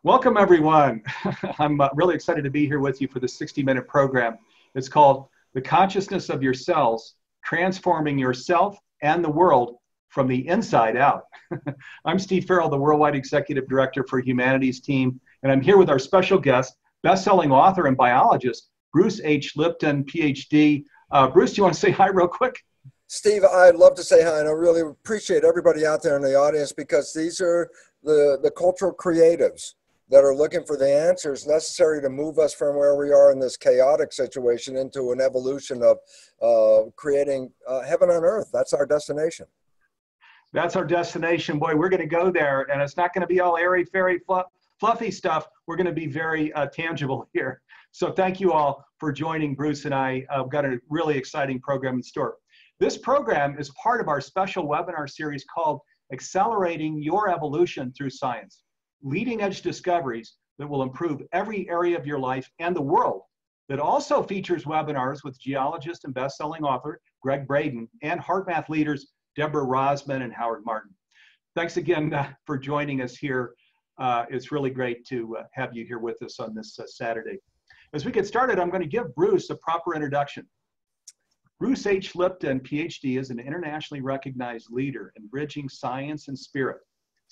Welcome, everyone. I'm really excited to be here with you for the 60-minute program. It's called The Consciousness of Your Cells, Transforming Yourself and the World from the Inside Out. I'm Steve Farrell, the Worldwide Executive Director for Humanities Team, and I'm here with our special guest, best-selling author and biologist, Bruce H. Lipton, PhD. Bruce, do you want to say hi real quick? Steve, I'd love to say hi, and I really appreciate everybody out there in the audience because these are the cultural creatives that are looking for the answers necessary to move us from where we are in this chaotic situation into an evolution of creating heaven on earth. That's our destination. That's our destination. Boy, we're going to go there, and it's not going to be all airy-fairy, fluffy stuff. We're going to be very tangible here. So thank you all for joining Bruce and I. I've got a really exciting program in store. This program is part of our special webinar series called Accelerating Your Evolution Through Science. Leading-edge discoveries that will improve every area of your life and the world. That also features webinars with geologist and best-selling author Greg Braden and HeartMath leaders Deborah Rosman and Howard Martin. Thanks again for joining us here. It's really great to have you here with us on this Saturday. As we get started, I'm going to give Bruce a proper introduction. Bruce H. Lipton, PhD, is an internationally recognized leader in bridging science and spirit.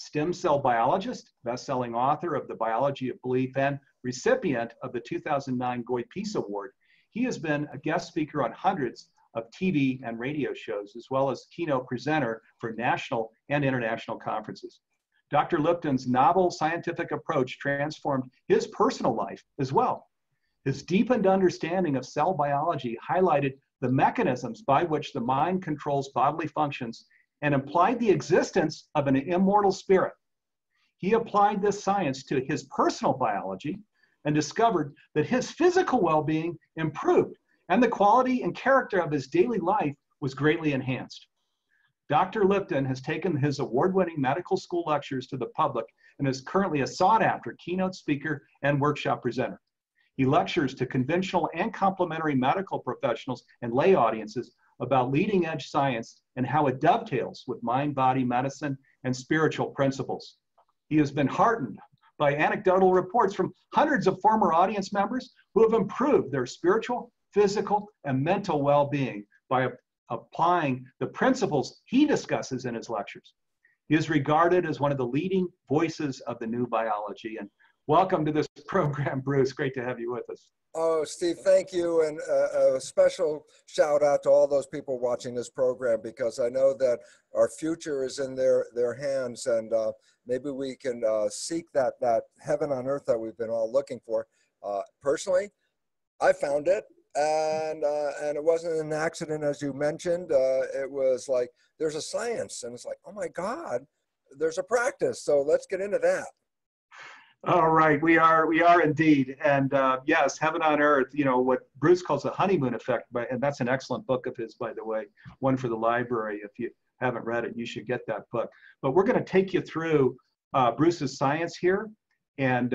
Stem cell biologist, best-selling author of The Biology of Belief, and recipient of the 2009 Goy Peace Award. He has been a guest speaker on hundreds of TV and radio shows, as well as keynote presenter for national and international conferences. Dr. Lipton's novel scientific approach transformed his personal life as well. His deepened understanding of cell biology highlighted the mechanisms by which the mind controls bodily functions and implied the existence of an immortal spirit. He applied this science to his personal biology and discovered that his physical well-being improved and the quality and character of his daily life was greatly enhanced. Dr. Lipton has taken his award-winning medical school lectures to the public and is currently a sought-after keynote speaker and workshop presenter. He lectures to conventional and complementary medical professionals and lay audiences about leading-edge science and how it dovetails with mind-body medicine and spiritual principles. He has been heartened by anecdotal reports from hundreds of former audience members who have improved their spiritual, physical, and mental well-being by applying the principles he discusses in his lectures. He is regarded as one of the leading voices of the new biology. And welcome to this program, Bruce. Great to have you with us. Oh, Steve, thank you. And a special shout out to all those people watching this program, because I know that our future is in their hands, and maybe we can seek that heaven on earth that we've been all looking for. Personally, I found it, and it wasn't an accident, as you mentioned. It was like, there's a science, and it's like, oh my God, there's a practice. So let's get into that. All right, we are indeed. And yes, heaven on earth, you know, what Bruce calls the honeymoon effect, and that's an excellent book of his, by the way, one for the library. If you haven't read it, you should get that book. But we're going to take you through Bruce's science here and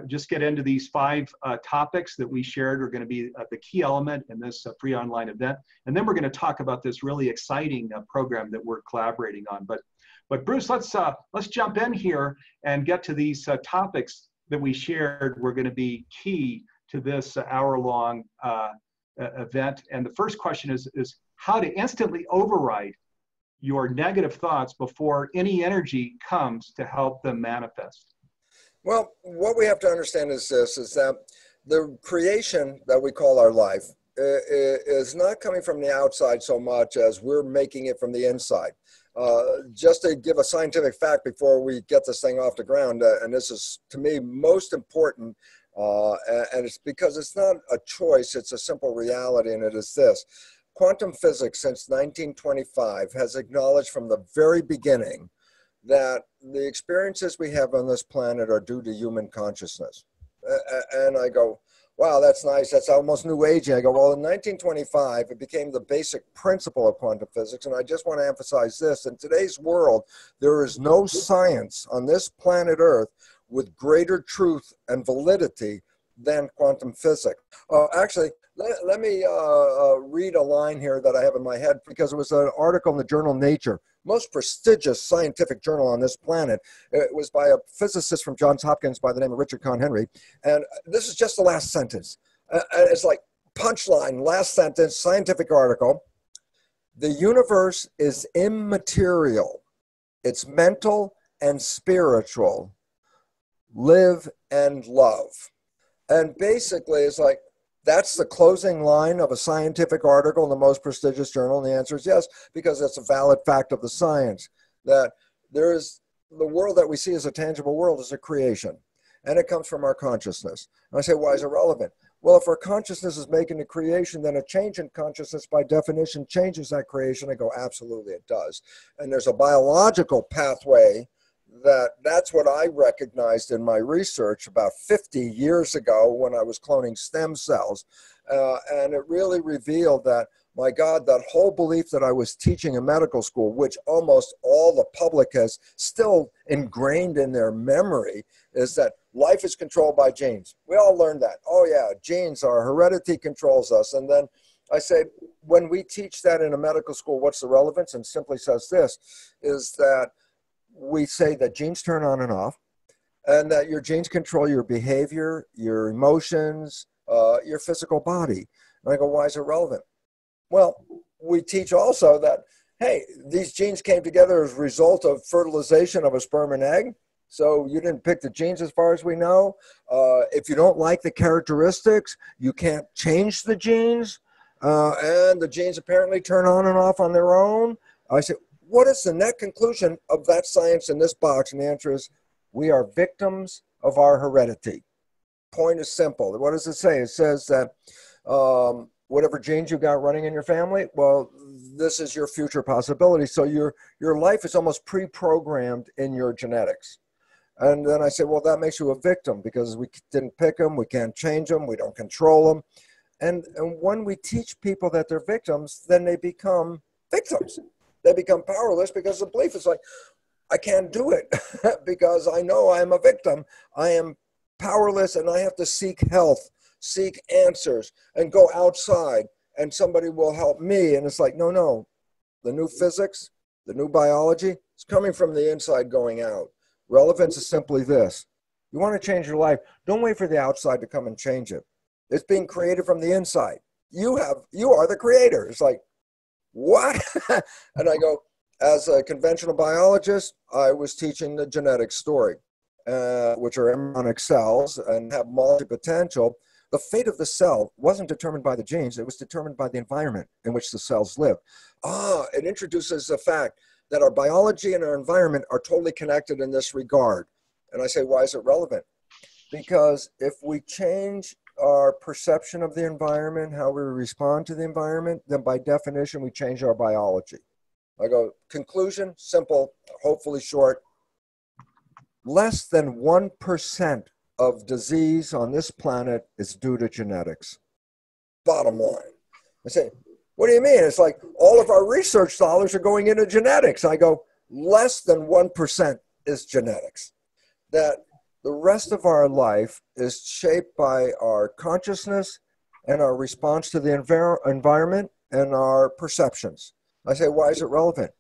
just get into these five topics that we shared are going to be the key element in this free online event. And then we're going to talk about this really exciting program that we're collaborating on. But Bruce, let's jump in here and get to these topics that we shared. We're going to be key to this hour-long event. And the first question is how to instantly override your negative thoughts before any energy comes to help them manifest. Well, what we have to understand is this, is that the creation that we call our life is not coming from the outside so much as we're making it from the inside. Just to give a scientific fact before we get this thing off the ground, and this is, to me, most important, and it's because it's not a choice, it's a simple reality, and it is this. Quantum physics, since 1925, has acknowledged from the very beginning that the experiences we have on this planet are due to human consciousness. And I go, wow, that's nice. That's almost new agey. I go, well, in 1925, it became the basic principle of quantum physics. And I just want to emphasize this. In today's world, there is no science on this planet Earth with greater truth and validity than quantum physics. Actually, let me read a line here that I have in my head, because it was an article in the journal Nature most prestigious scientific journal on this planet. It was by a physicist from Johns Hopkins by the name of Richard Conn Henry. And this is just the last sentence. It's like punchline, last sentence, scientific article. The universe is immaterial. It's mental and spiritual. Live and love. And basically, it's like, that's the closing line of a scientific article in the most prestigious journal. And the answer is yes, because that's a valid fact of the science, that there is the world that we see as a tangible world is a creation. And it comes from our consciousness. And I say, why is it relevant? Well, if our consciousness is making a creation, then a change in consciousness by definition changes that creation. I go, absolutely, it does. And there's a biological pathway that's what I recognized in my research about 50 years ago when I was cloning stem cells. And it really revealed that, my God, that whole belief that I was teaching in medical school, which almost all the public has still ingrained in their memory, is that life is controlled by genes. We all learned that. Oh yeah, genes, our heredity controls us. And then I say, when we teach that in a medical school, what's the relevance? And simply says this, is that we say that genes turn on and off, and that your genes control your behavior, your emotions, your physical body. And I go, why is it relevant? Well, we teach also that, hey, these genes came together as a result of fertilization of a sperm and egg. So you didn't pick the genes as far as we know. If you don't like the characteristics, you can't change the genes. And the genes apparently turn on and off on their own. I say, what is the net conclusion of that science in this box? And the answer is, we are victims of our heredity. Point is simple. What does it say? It says that whatever genes you got running in your family, well, this is your future possibility. So your life is almost pre-programmed in your genetics. And then I say, well, that makes you a victim because we didn't pick them, we can't change them, we don't control them. And when we teach people that they're victims, then they become victims. They become powerless because the belief is like, I can't do it because I know I'm a victim. I am powerless and I have to seek health, seek answers, and go outside and somebody will help me. And it's like, no. The new physics, the new biology is coming from the inside going out. Relevance is simply this. You want to change your life, don't wait for the outside to come and change it. It's being created from the inside. You are the creator. It's like, what? And I go, as a conventional biologist, I was teaching the genetic story, which are embryonic cells and have multi-potential. The fate of the cell wasn't determined by the genes. It was determined by the environment in which the cells live. It introduces the fact that our biology and our environment are totally connected in this regard. And I say, why is it relevant? Because if we change our perception of the environment, how we respond to the environment, then by definition, we change our biology. I go, conclusion, simple, hopefully short. Less than 1% of disease on this planet is due to genetics. Bottom line. I say, what do you mean? It's like all of our research dollars are going into genetics. I go, less than 1% is genetics. That the rest of our life is shaped by our consciousness and our response to the environment and our perceptions. I say, why is it relevant?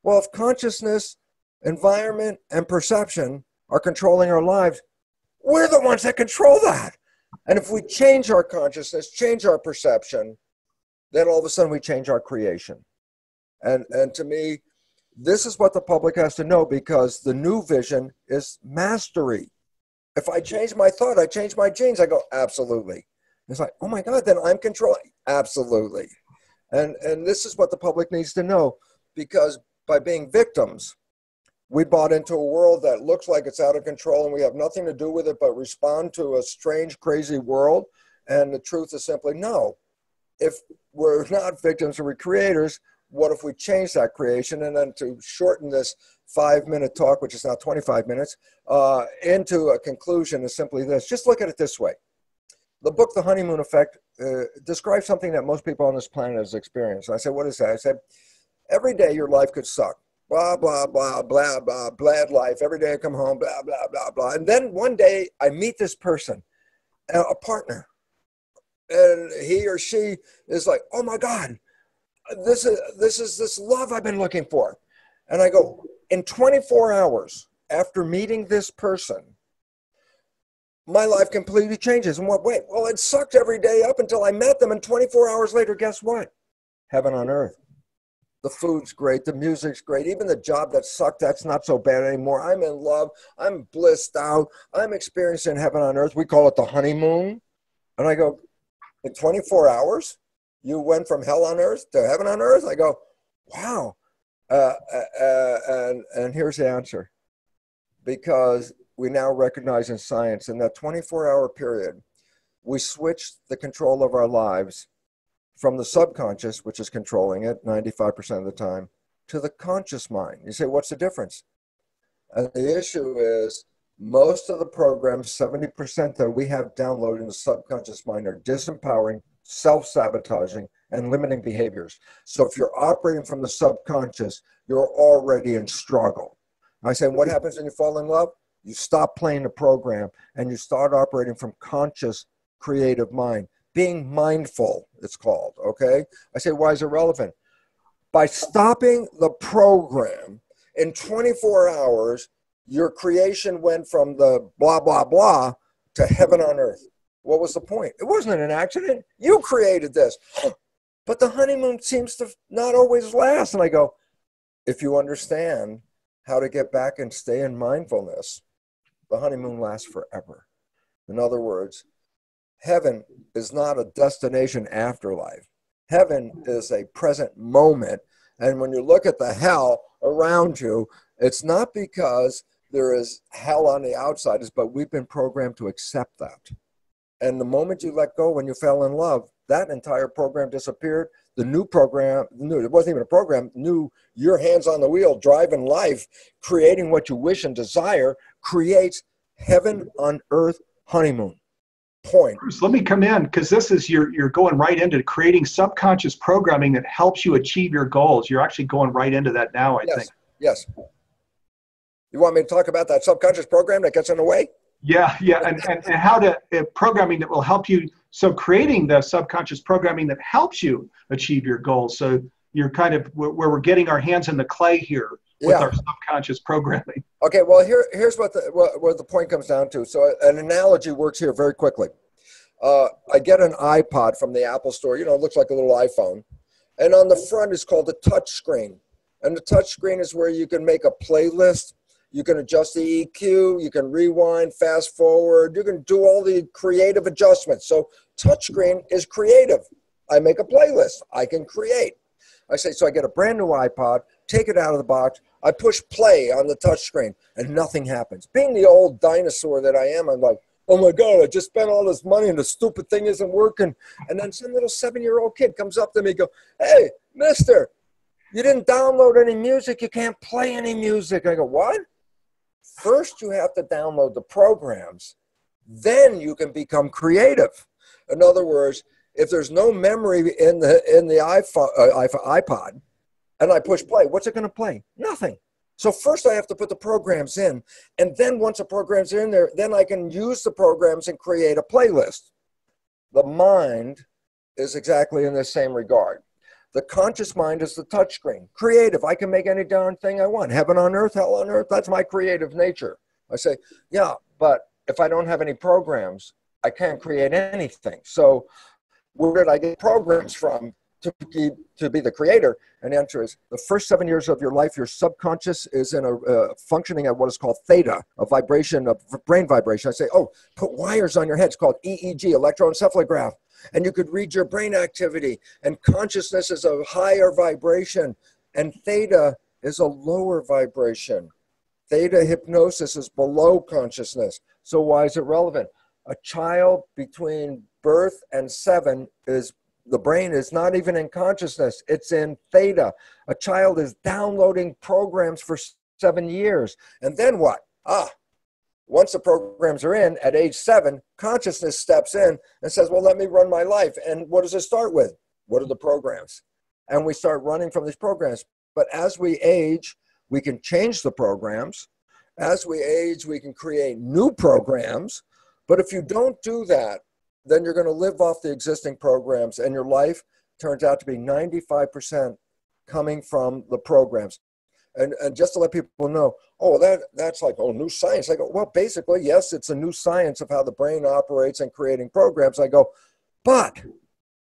Well, if consciousness, environment, and perception are controlling our lives, we're the ones that control that. And if we change our consciousness, change our perception, then all of a sudden we change our creation. And to me, this is what the public has to know, because the new vision is mastery. If I change my thought, I change my genes. I go, absolutely. It's like, oh my God, then I'm controlling. Absolutely. And this is what the public needs to know, because by being victims, we bought into a world that looks like it's out of control and we have nothing to do with it but respond to a strange, crazy world. And the truth is simply no. If we're not victims, we're creators. What if we change that creation? And then to shorten this 5-minute talk, which is now 25 minutes, into a conclusion is simply this. Just look at it this way. The book, The Honeymoon Effect, describes something that most people on this planet has experienced. I said, what is that? I said, every day your life could suck. Blah, blah, blah, blah, blah, blah life. Every day I come home, blah, blah, blah, blah. And then one day I meet this person, a partner. And he or she is like, oh my God, this is this love I've been looking for. And I go, in 24 hours after meeting this person, my life completely changes. In what way? Well, it sucked every day up until I met them. And 24 hours later, guess what? Heaven on earth. The food's great. The music's great. Even the job that sucked, that's not so bad anymore. I'm in love. I'm blissed out. I'm experiencing heaven on earth. We call it the honeymoon. And I go, in 24 hours, you went from hell on earth to heaven on earth? I go, wow. And here's the answer. Because we now recognize in science, in that 24-hour period, we switched the control of our lives from the subconscious, which is controlling it 95% of the time, to the conscious mind. You say, what's the difference? And the issue is most of the programs, 70% that we have downloaded in the subconscious mind, are disempowering, self-sabotaging, and limiting behaviors. So if you're operating from the subconscious, you're already in struggle. I say, what happens when you fall in love? You stop playing the program and you start operating from conscious, creative mind. Being mindful, it's called, okay? I say, why is it relevant? By stopping the program, in 24 hours, your creation went from the blah, blah, blah to heaven on earth. What was the point? It wasn't an accident. You created this. But the honeymoon seems to not always last. And I go, if you understand how to get back and stay in mindfulness, the honeymoon lasts forever. In other words, heaven is not a destination afterlife. Heaven is a present moment. And when you look at the hell around you, it's not because there is hell on the outside, but we've been programmed to accept that. And the moment you let go, when you fell in love, that entire program disappeared. The new program, it wasn't even a program, your hands on the wheel, driving life, creating what you wish and desire, creates heaven on earth honeymoon. Point. Bruce, let me come in, because this is, you're going right into creating subconscious programming that helps you achieve your goals. You're actually going right into that now, I think. Yes. You want me to talk about that subconscious program that gets in the way? Yeah, and how to programming that will help you. So creating the subconscious programming that helps you achieve your goals. So you're kind of where we're getting our hands in the clay here with our subconscious programming. Okay, well, here's what the point comes down to. So an analogy works here very quickly. I get an iPod from the Apple store. You know, it looks like a little iPhone. And on the front is called a touch screen. And the touch screen is where you can make a playlist. You can adjust the EQ. You can rewind, fast forward. You can do all the creative adjustments. So touchscreen is creative. I make a playlist. I can create. I say, so I get a brand new iPod, take it out of the box. I push play on the touchscreen and nothing happens. Being the old dinosaur that I am, I'm like, oh my God, I just spent all this money and the stupid thing isn't working. And then some little 7-year-old kid comes up to me and goes, hey, mister, you didn't download any music. You can't play any music. I go, what? First, you have to download the programs. Then you can become creative. In other words, if there's no memory in the iPod and I push play, what's it going to play? Nothing. So first I have to put the programs in. And then once the programs are in there, then I can use the programs and create a playlist. The mind is exactly in the same regard. The conscious mind is the touchscreen. Creative. I can make any darn thing I want. Heaven on earth, hell on earth. That's my creative nature. I say, yeah, but if I don't have any programs, I can't create anything. So where did I get programs from to be the creator? And the answer is the first 7 years of your life, your subconscious is in a functioning at what is called theta, a vibration, a brain vibration. I say, oh, put wires on your head. It's called EEG, electroencephalograph. And you could read your brain activity. And consciousness is a higher vibration. And theta is a lower vibration. Theta hypnosis is below consciousness. So why is it relevant? A child between birth and 7 is, the brain is not even in consciousness. It's in theta. A child is downloading programs for 7 years. And then what? Once the programs are in, at age 7, consciousness steps in and says, well, let me run my life. And what does it start with? What are the programs? And we start running from these programs. But as we age, we can change the programs. As we age, we can create new programs. But if you don't do that, then you're going to live off the existing programs, and your life turns out to be 95% coming from the programs. And just to let people know, oh, that's like, oh, new science. I go, well, basically, yes, it's a new science of how the brain operates and creating programs. I go, but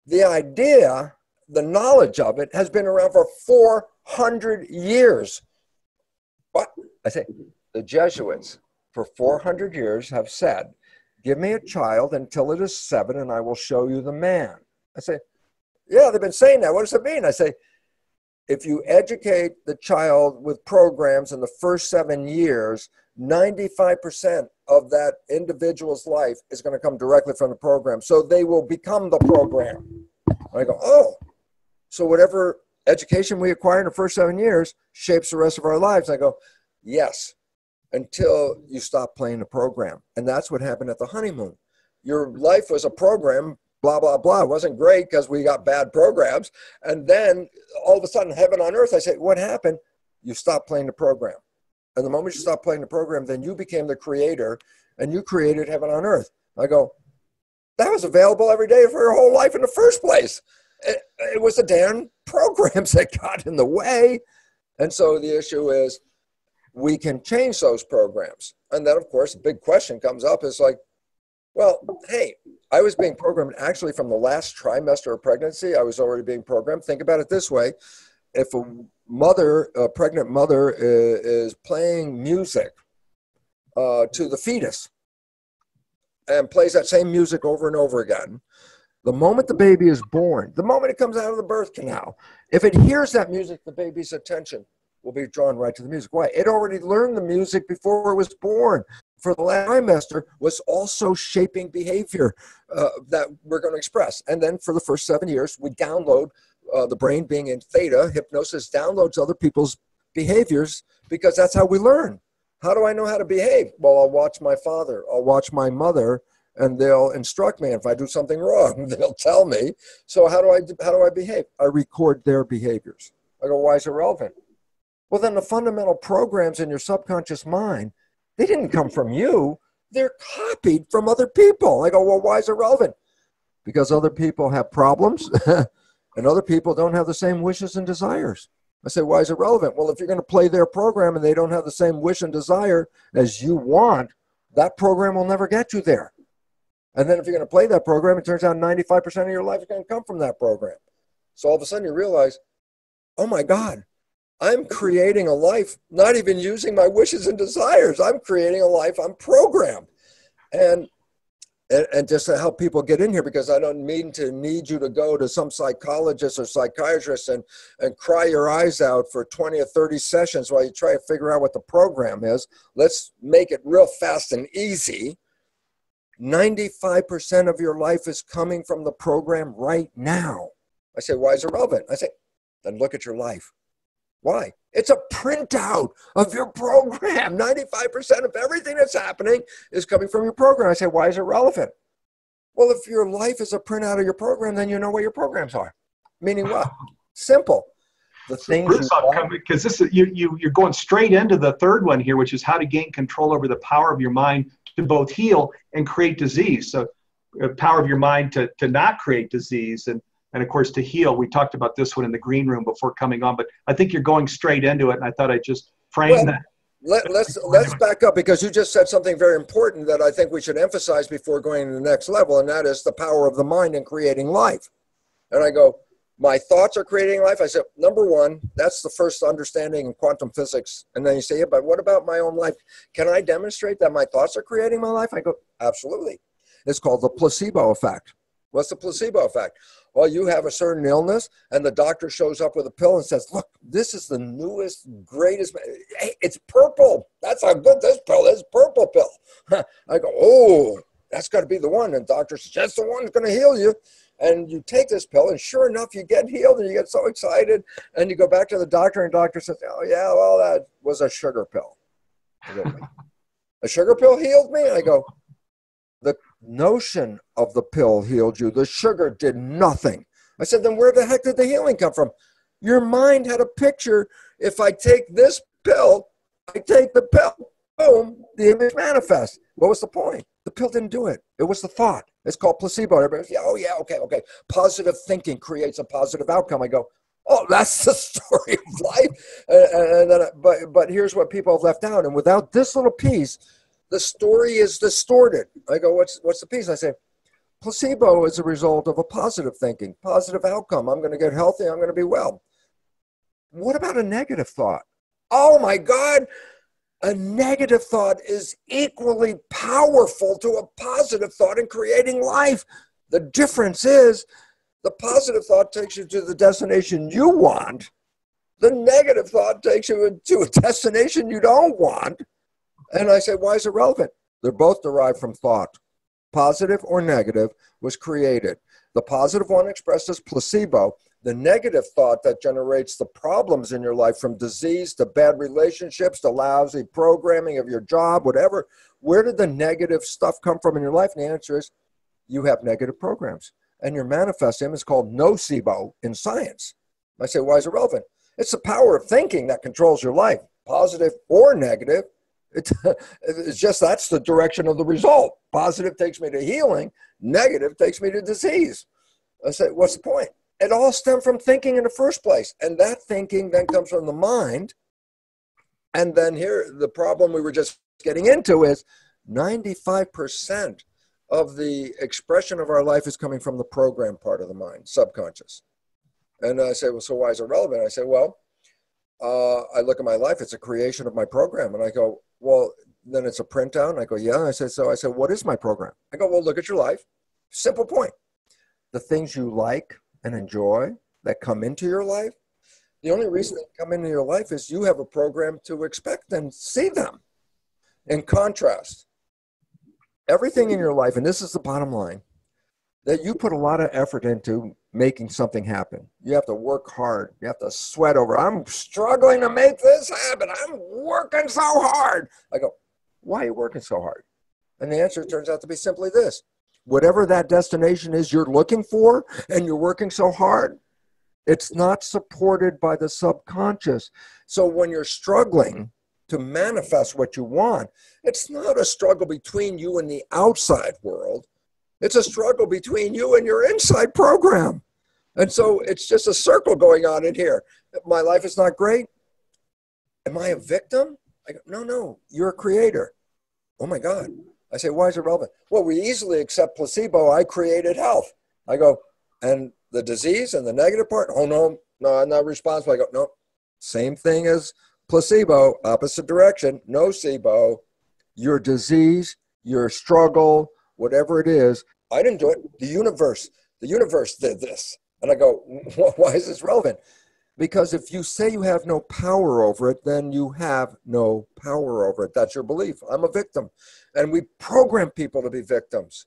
the idea, the knowledge of it has been around for 400 years. What? I say, the Jesuits for 400 years have said, give me a child until it is 7 and I will show you the man. I say, yeah, they've been saying that. What does it mean? I say, if you educate the child with programs in the first 7 years, 95% of that individual's life is going to come directly from the program. So they will become the program. I go, oh, so whatever education we acquire in the first 7 years shapes the rest of our lives. I go, yes, until you stop playing the program. And that's what happened at the honeymoon. Your life was a program, blah, blah, blah. It wasn't great because we got bad programs. And then all of a sudden, heaven on earth, I say, what happened? You stopped playing the program. And the moment you stopped playing the program, then you became the creator and you created heaven on earth. I go, that was available every day for your whole life in the first place. It was the damn programs that got in the way. And so the issue is, we can change those programs. And then, of course, the big question comes up is like, well, hey, I was being programmed actually from the last trimester of pregnancy. I was already being programmed. Think about it this way. If a pregnant mother is playing music to the fetus and plays that same music over and over again, the moment the baby is born, the moment it comes out of the birth canal, if it hears that music, the baby's attention will be drawn right to the music. Why? It already learned the music before it was born. For the last trimester was also shaping behavior that we're going to express. And then for the first 7 years, we download, the brain being in theta, hypnosis downloads other people's behaviors because that's how we learn. How do I know how to behave? Well, I'll watch my father, I'll watch my mother, and they'll instruct me. If I do something wrong, they'll tell me. So how do I behave? I record their behaviors. I go, why is it relevant? Well, then the fundamental programs in your subconscious mind, they didn't come from you. They're copied from other people. I go, well, why is it relevant? Because other people have problems and other people don't have the same wishes and desires. I say, why is it relevant? Well, if you're going to play their program and they don't have the same wish and desire as you want, that program will never get you there. And then if you're going to play that program, it turns out 95% of your life is going to come from that program. So all of a sudden you realize, oh my God, I'm creating a life, not even using my wishes and desires. I'm creating a life, I'm programmed. And just to help people get in here, because I don't need you to go to some psychologist or psychiatrist and cry your eyes out for 20 or 30 sessions while you try to figure out what the program is. Let's make it real fast and easy. 95% of your life is coming from the program right now. I say, why is it relevant? I say, then look at your life. Why? It's a printout of your program. 95% of everything that's happening is coming from your program. I say, why is it relevant? Well, if your life is a printout of your program, then you know what your programs are. Meaning what? Simple. The things Bruce, because this is you're going straight into the third one here, which is how to gain control over the power of your mind to both heal and create disease. So power of your mind to not create disease and of course to heal. We talked about this one in the green room before coming on, but I think you're going straight into it, and I thought I'd just frame that. Let's back up, because you just said something very important that I think we should emphasize before going to the next level, and that is the power of the mind in creating life. And I go, my thoughts are creating life. I said, number one, that's the first understanding in quantum physics. And then you say, yeah, but what about my own life? Can I demonstrate that my thoughts are creating my life? I go, absolutely. It's called the placebo effect. What's the placebo effect? Well, you have a certain illness and the doctor shows up with a pill and says, look, this is the newest, greatest, hey, it's purple. That's how good this pill is, purple pill. I go, oh, that's got to be the one. And the doctor says, that's the one that's going to heal you. And you take this pill and sure enough, you get healed and you get so excited. And you go back to the doctor and the doctor says, oh yeah, well, that was a sugar pill. I go, a sugar pill healed me? I go, the notion of the pill healed you. The sugar did nothing. I said, then where the heck did the healing come from? Your mind had a picture. If I take this pill, I take the pill, boom, the image manifests. What was the point? The pill didn't do it. It was the thought. It's called placebo. Everybody goes, oh yeah, okay. Positive thinking creates a positive outcome. I go, Oh, that's the story of life. And then, but here's what people have left out. And without this little piece, the story is distorted. I go, what's the piece? I say, placebo is a result of a positive thinking, positive outcome. I'm going to get healthy. I'm going to be well. What about a negative thought? Oh my God, a negative thought is equally powerful to a positive thought in creating life. The difference is the positive thought takes you to the destination you want. The negative thought takes you to a destination you don't want. And I say, why is it relevant? They're both derived from thought. Positive or negative was created. The positive one expressed as placebo. The negative thought that generates the problems in your life, from disease to bad relationships to lousy programming of your job, whatever. Where did the negative stuff come from in your life? And the answer is you have negative programs. And your manifesting is called nocebo in science. I say, why is it relevant? It's the power of thinking that controls your life, positive or negative. It's just that's the direction of the result. Positive takes me to healing, negative takes me to disease. I say, what's the point? It all stemmed from thinking in the first place. And that thinking then comes from the mind. And then here, the problem we were just getting into is 95% of the expression of our life is coming from the program part of the mind, subconscious. And I say, well, so why is it relevant? I say, well, I look at my life, it's a creation of my program. And I go, well, then it's a printout. And I go, yeah. I said, what is my program? I go, well, look at your life. Simple point. The things you like and enjoy that come into your life, the only reason they come into your life is you have a program to expect and see them. In contrast, everything in your life, and this is the bottom line, that you put a lot of effort into making something happen. You have to work hard. You have to sweat over. I'm struggling to make this happen. I'm working so hard. I go, why are you working so hard? And the answer turns out to be simply this. Whatever that destination is you're looking for and you're working so hard, it's not supported by the subconscious. So when you're struggling to manifest what you want, it's not a struggle between you and the outside world. It's a struggle between you and your inside program. And so it's just a circle going on in here. My life is not great. Am I a victim? I go, no, you're a creator. Oh my God. I say, why is it relevant? Well, we easily accept placebo. I created health. I go, and the disease and the negative part? Oh, no, I'm not responsible. I go, no, same thing as placebo, opposite direction, nocebo. Your disease, your struggle, whatever it is, I didn't do it. The universe did this. And I go, why is this relevant? Because if you say you have no power over it, then you have no power over it. That's your belief. I'm a victim. And we program people to be victims.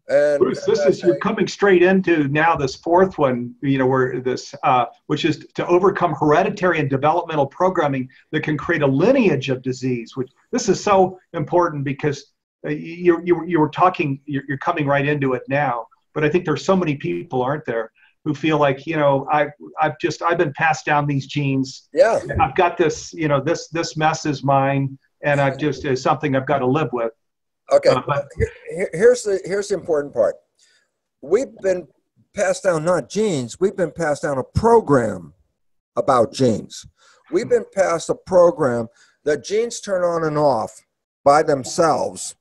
And Bruce, you're coming straight into now this fourth one, where this, which is to overcome hereditary and developmental programming that can create a lineage of disease. Which this is so important because you were talking, you're coming right into it now. But I think there's so many people, aren't there, who feel like, I've been passed down these genes. Yeah. I've got this, this mess is mine, and it's something I've got to live with. Okay, here's the important part. We've been passed down not genes, we've been passed down a program about genes. We've been passed a program that genes turn on and off by themselves,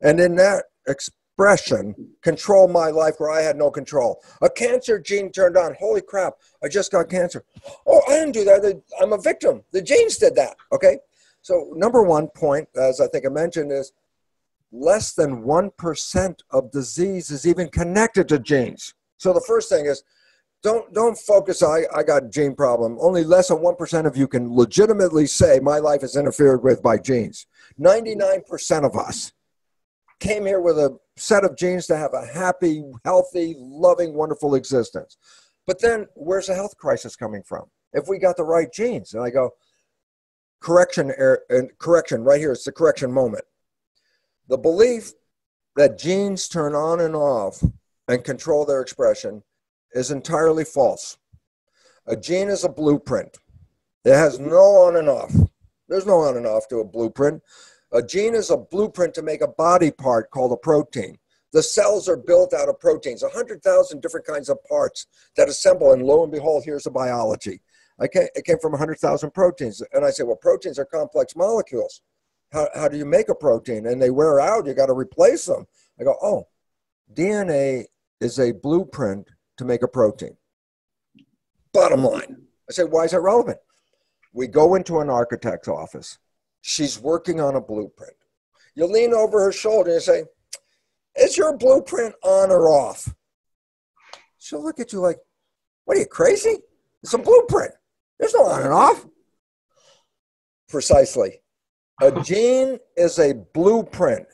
and in that expression, control my life where I had no control. A cancer gene turned on, holy crap, I just got cancer. Oh, I didn't do that, I'm a victim. The genes did that, okay? So number one point, as I think I mentioned, is less than 1% of disease is even connected to genes. So the first thing is, don't focus, I got a gene problem. Only less than 1% of you can legitimately say my life is interfered with by genes. 99% of us came here with a set of genes to have a happy, healthy, loving, wonderful existence. But then where's the health crisis coming from? If we got the right genes, and I go, correction, right here, it's the correction moment. The belief that genes turn on and off and control their expression is entirely false. A gene is a blueprint. It has no on and off. There's no on and off to a blueprint. A gene is a blueprint to make a body part called a protein. The cells are built out of proteins, 100,000 different kinds of parts that assemble, and lo and behold, here's the biology. It came from 100,000 proteins. And I say, well, proteins are complex molecules. How do you make a protein? And they wear out, you got to replace them. I go, oh, DNA is a blueprint to make a protein. Bottom line. I say, why is that relevant? We go into an architect's office. She's working on a blueprint. You lean over her shoulder and you say, is your blueprint on or off? She'll look at you like, what are you, crazy? It's a blueprint. There's no on and off. Precisely. A gene is a blueprint.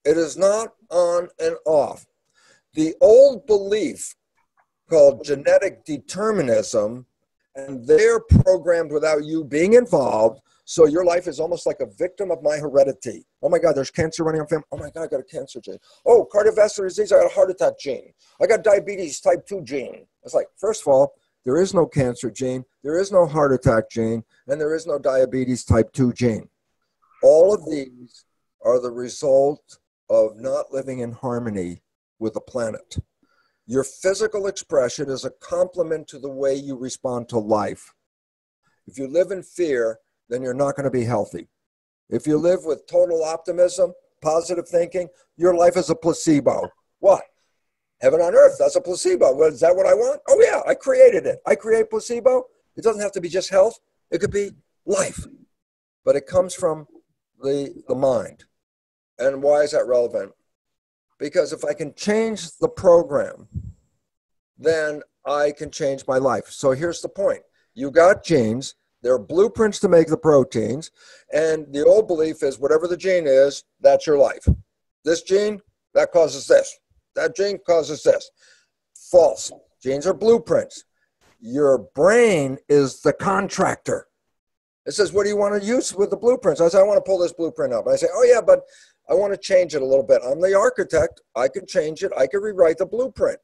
It is not on and off. The old belief called genetic determinism, and they're programmed without you being involved, so your life is almost like a victim of my heredity. Oh my God, there's cancer running on family. Oh my God, I got a cancer gene. Oh, cardiovascular disease, I got a heart attack gene. I got diabetes type 2 gene. It's like, first of all, there is no cancer gene, there is no heart attack gene, and there is no diabetes type 2 gene. All of these are the result of not living in harmony with the planet. Your physical expression is a complement to the way you respond to life. If you live in fear, then you're not going to be healthy. If you live with total optimism, positive thinking, your life is a placebo. What? Heaven on earth, that's a placebo. Well, is that what I want? Oh yeah, I created it. I create placebo. It doesn't have to be just health. It could be life. But it comes from the mind. And why is that relevant? Because if I can change the program, then I can change my life. So here's the point. You got genes. There are blueprints to make the proteins. And the old belief is whatever the gene is, that's your life. This gene, that causes this. That gene causes this. False. Genes are blueprints. Your brain is the contractor. It says, what do you want to use with the blueprints? I say, I want to pull this blueprint up. And I say, oh yeah, but I want to change it a little bit. I'm the architect. I can change it. I can rewrite the blueprint.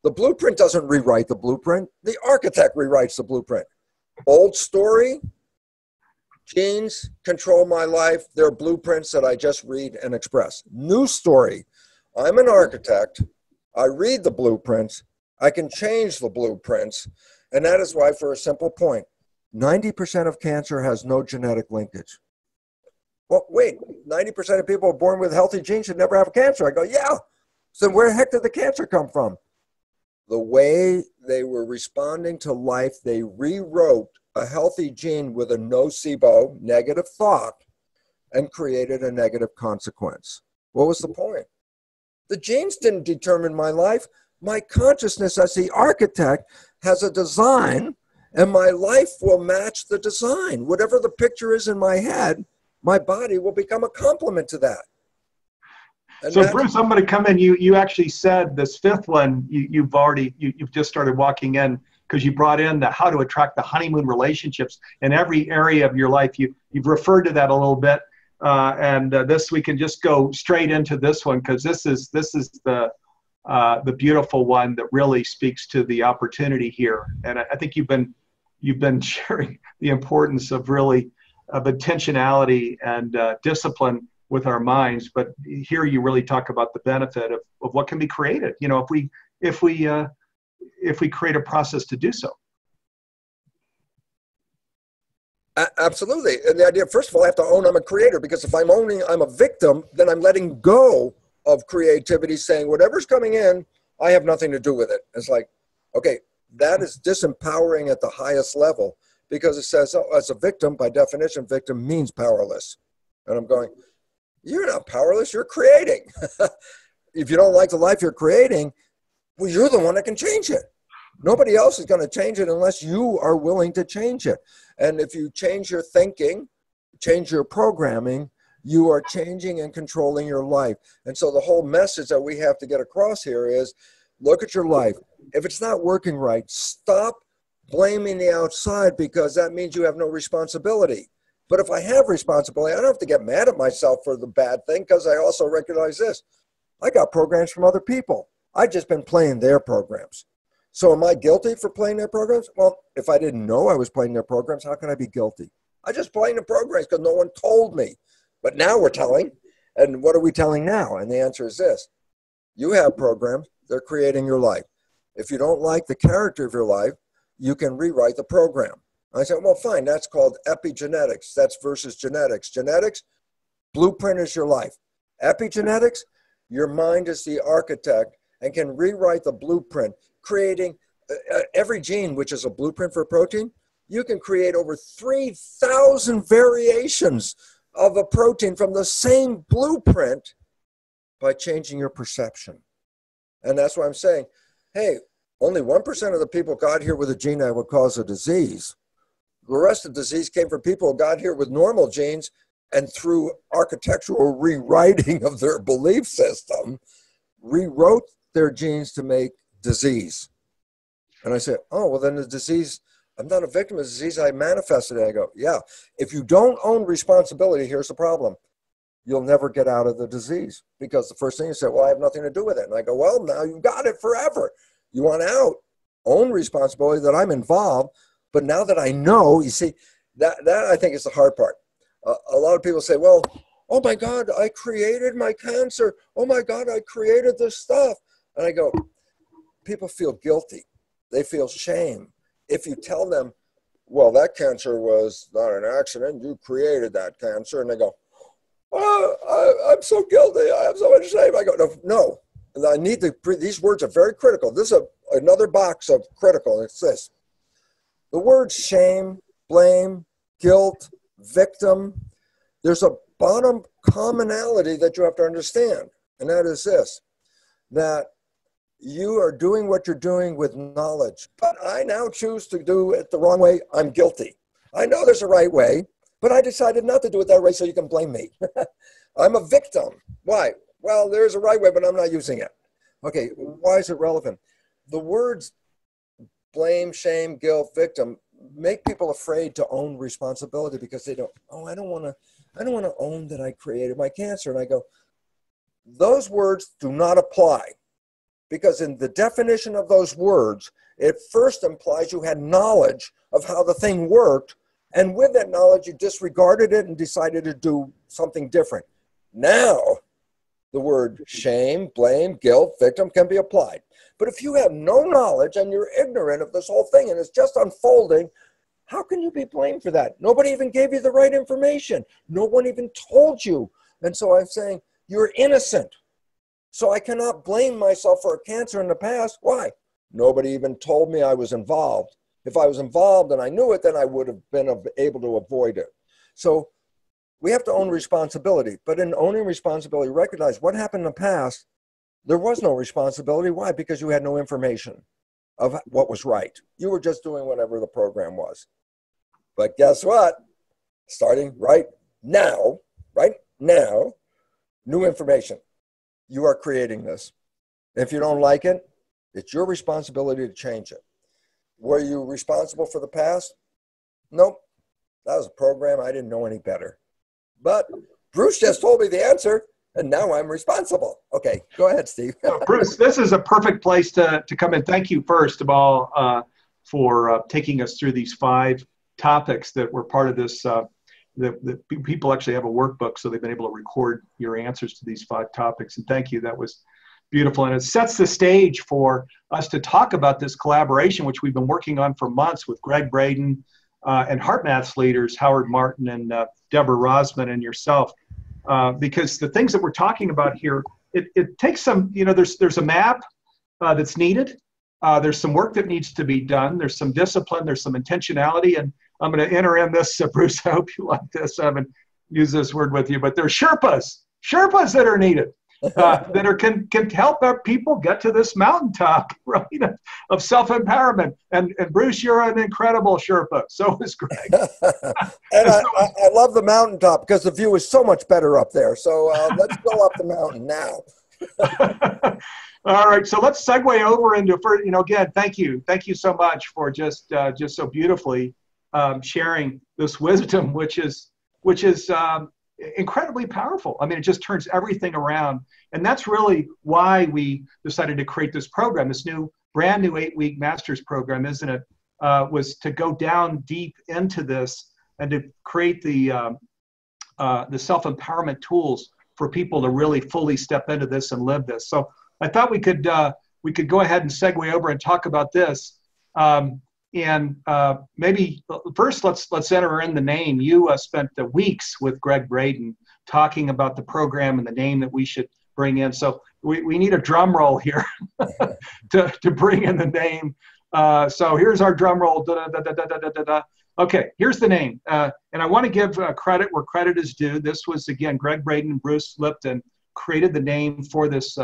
The blueprint doesn't rewrite the blueprint. The architect rewrites the blueprint. Old story, genes control my life. They're blueprints that I just read and express. New story, I'm an architect. I read the blueprints. I can change the blueprints. And that is why, for a simple point, 90% of cancer has no genetic linkage. Well, wait, 90% of people born with healthy genes should never have cancer. I go, yeah. So where the heck did the cancer come from? The way they were responding to life, they rewrote a healthy gene with a nocebo, negative thought, and created a negative consequence. What was the point? The genes didn't determine my life. My consciousness as the architect has a design, and my life will match the design. Whatever the picture is in my head, my body will become a complement to that. And so Bruce, I'm going to come in. You actually said this fifth one, you've just started walking in because you brought in the how to attract the honeymoon relationships in every area of your life. You've referred to that a little bit. This, we can just go straight into this one because this is the beautiful one that really speaks to the opportunity here. And I think you've been sharing the importance of really of intentionality and discipline with our minds. But here you really talk about the benefit of what can be created. You know, if we create a process to do so. Absolutely. And the idea, first of all, I have to own I'm a creator, because if I'm owning I'm a victim, then I'm letting go of creativity, saying whatever's coming in, I have nothing to do with it. It's like, okay, that is disempowering at the highest level, because it says, oh, as a victim, by definition, victim means powerless. And I'm going, you're not powerless, you're creating. If you don't like the life you're creating, well, you're the one that can change it. Nobody else is going to change it unless you are willing to change it. And if you change your thinking, change your programming, you are changing and controlling your life. And so the whole message that we have to get across here is, look at your life. If it's not working right, stop blaming the outside, because that means you have no responsibility. But if I have responsibility, I don't have to get mad at myself for the bad thing, because I also recognize this. I got programs from other people. I've just been playing their programs. So am I guilty for playing their programs? Well, if I didn't know I was playing their programs, how can I be guilty? I just playing the programs because no one told me. But now we're telling. And what are we telling now? And the answer is this. You have programs, they're creating your life. If you don't like the character of your life, you can rewrite the program. I said, well, fine, that's called epigenetics. That's versus genetics. Genetics, blueprint is your life. Epigenetics, your mind is the architect and can rewrite the blueprint, creating every gene, which is a blueprint for a protein. You can create over 3,000 variations of a protein from the same blueprint by changing your perception. And that's why I'm saying, hey, only 1% of the people got here with a gene that would cause a disease. The rest of the disease came from people who got here with normal genes, and through architectural rewriting of their belief system, rewrote their genes to make disease. And I said, oh, well, then the disease, I'm not a victim of the disease, I manifested it. I go, yeah, if you don't own responsibility, here's the problem. You'll never get out of the disease, because the first thing you say, well, I have nothing to do with it. And I go, well, now you've got it forever. You want out, own responsibility that I'm involved. But now that I know, you see, that I think is the hard part. A lot of people say, well, oh my God, I created my cancer. Oh my God, I created this stuff. And I go, people feel guilty. They feel shame. If you tell them, well, that cancer was not an accident, you created that cancer. And they go, oh, I'm so guilty. I have so much shame. I go, no. I need to, these words are very critical. This is another box of critical. It's this. The words shame, blame, guilt, victim, there's a bottom commonality that you have to understand. And that is this, that you are doing what you're doing with knowledge. But I now choose to do it the wrong way. I'm guilty. I know there's a right way, but I decided not to do it that way so you can blame me. I'm a victim. Why? Well, there's a right way, but I'm not using it. Okay, why is it relevant? The words blame, shame, guilt, victim make people afraid to own responsibility, because they don't, oh, I don't want to own that I created my cancer. And I go, those words do not apply, because in the definition of those words, it first implies you had knowledge of how the thing worked. And with that knowledge, you disregarded it and decided to do something different. Now, the word shame, blame, guilt, victim can be applied. But if you have no knowledge and you're ignorant of this whole thing and it's just unfolding, how can you be blamed for that? Nobody even gave you the right information. No one even told you. And so I'm saying you're innocent. So I cannot blame myself for a cancer in the past. Why? Nobody even told me I was involved. If I was involved and I knew it, then I would have been able to avoid it. So we have to own responsibility. But in owning responsibility, recognize what happened in the past. There was no responsibility. Why? Because you had no information of what was right. You were just doing whatever the program was. But guess what? Starting right now, new information. You are creating this. If you don't like it, it's your responsibility to change it. Were you responsible for the past? Nope. That was a program. I didn't know any better. But Bruce just told me the answer, and now I'm responsible. Okay, go ahead, Steve. Bruce, this is a perfect place to come in. Thank you, first of all, for taking us through these 5 topics that were part of this. The people actually have a workbook, so they've been able to record your answers to these 5 topics. And thank you. That was beautiful. And it sets the stage for us to talk about this collaboration, which we've been working on for months with Greg Braden and HeartMath's leaders, Howard Martin and Deborah Rosman and yourself. Because the things that we're talking about here, it takes some, there's a map that's needed. There's some work that needs to be done. There's some discipline. There's some intentionality. And I'm going to enter in this, Bruce, I hope you like this. I haven't used this word with you, but there's Sherpas that are needed that can help our people get to this mountaintop, right, of self-empowerment. And Bruce, you're an incredible Sherpa. So is Greg. And I love the mountaintop because the view is so much better up there. So let's go up the mountain now. All right, so let's segue over into, again, thank you so much for just so beautifully sharing this wisdom, which is incredibly powerful. I mean, it just turns everything around, and that's really why we decided to create this program, this brand new 8-week master's program, isn't it? Was to go down deep into this and to create the self-empowerment tools for people to really fully step into this and live this. So I thought we could go ahead and segue over and talk about this. And maybe first let's enter in the name. You spent the weeks with Greg Braden talking about the program and the name that we should bring in. So we need a drum roll here to bring in the name. So here's our drum roll. Da, da, da, da, da, da, da, da. Okay, here's the name. And I want to give credit where credit is due. This was, again, Greg Braden and Bruce Lipton created the name for this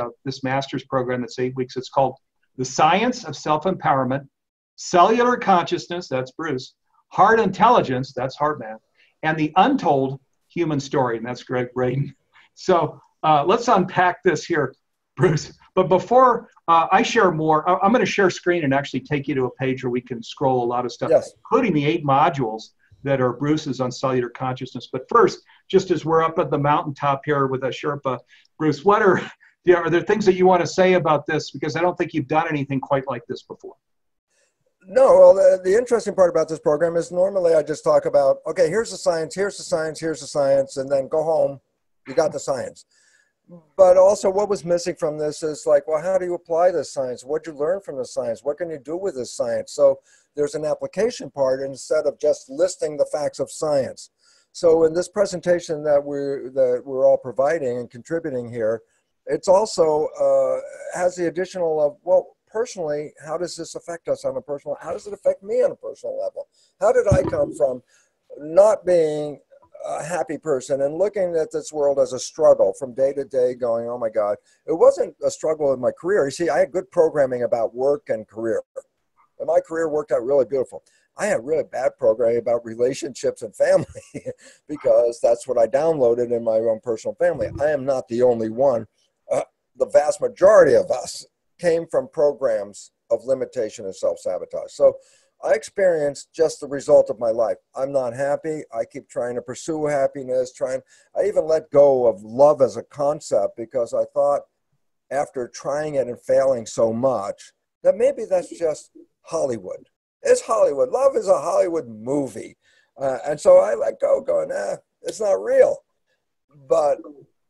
master's program that's 8 weeks. It's called The Science of Self-Empowerment, Cellular Consciousness, that's Bruce, Heart Intelligence, that's Heartman, and the Untold Human Story, and that's Greg Braden. So let's unpack this here, Bruce. But before I share more, I'm going to share screen and actually take you to a page where we can scroll a lot of stuff, yes, including the 8 modules that are Bruce's on cellular consciousness. But first, just as we're up at the mountaintop here with a Sherpa, Bruce, are there things that you want to say about this? Because I don't think you've done anything quite like this before. No, well, the interesting part about this program is normally I just talk about, okay, here's the science, here's the science, here's the science, and then go home, you got the science. But also what was missing from this is like, well, how do you apply this science? What'd you learn from the science? What can you do with this science? So there's an application part instead of just listing the facts of science. So in this presentation that we're all providing and contributing here, it's also has the additional of, well, personally, how does this affect us on a personal, how does it affect me on a personal level? How did I come from not being a happy person and looking at this world as a struggle from day to day going, oh my God, it wasn't a struggle in my career. You see, I had good programming about work and career. And my career worked out really beautiful. I had really bad programming about relationships and family because that's what I downloaded in my own personal family. I am not the only one. The vast majority of us came from programs of limitation and self-sabotage. So I experienced just the result of my life. I'm not happy. I keep trying to pursue happiness, I even let go of love as a concept because I thought after trying it and failing so much that maybe that's just Hollywood. It's Hollywood. Love is a Hollywood movie. And so I let go going, it's not real. But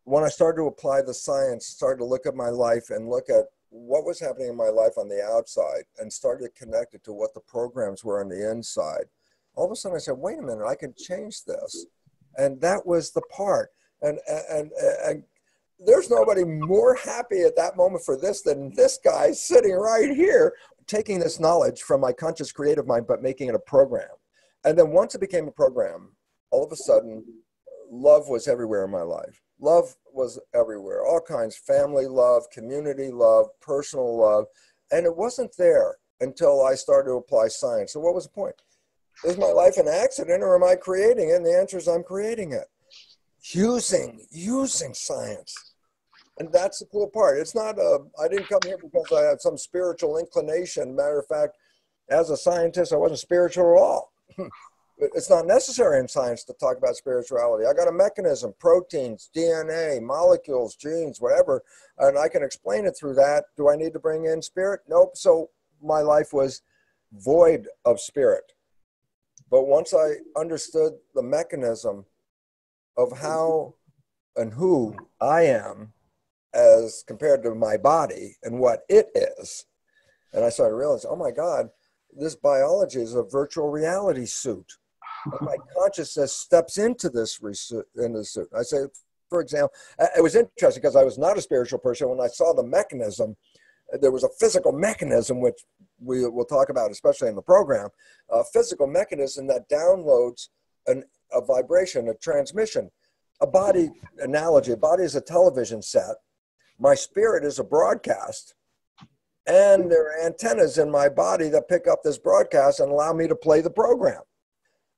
when I started to apply the science, started to look at my life and look at what was happening in my life on the outside and started to connect it to what the programs were on the inside, all of a sudden I said, wait a minute, I can change this. And that was the part. And there's nobody more happy at that moment for this than this guy sitting right here, taking this knowledge from my conscious creative mind, but making it a program. And then once it became a program, all of a sudden, love was everywhere in my life. Love was everywhere, all kinds, family love, community love, personal love. And it wasn't there until I started to apply science. So what was the point? Is my life an accident or am I creating it? And the answer is I'm creating it. Using science. And that's the cool part. It's not I didn't come here because I had some spiritual inclination. Matter of fact, as a scientist, I wasn't spiritual at all. It's not necessary in science to talk about spirituality. I got a mechanism, proteins, DNA, molecules, genes, whatever, and I can explain it through that. Do I need to bring in spirit? Nope. So my life was void of spirit. But once I understood the mechanism of how and who I am as compared to my body and what it is, and I started to realize, oh my God, this biology is a virtual reality suit. And my consciousness steps into this suit. I say, for example, it was interesting because I was not a spiritual person. When I saw the mechanism, there was a physical mechanism, which we will talk about, especially in the program, a physical mechanism that downloads a vibration, a transmission. A body analogy, a body is a television set. My spirit is a broadcast. And there are antennas in my body that pick up this broadcast and allow me to play the program.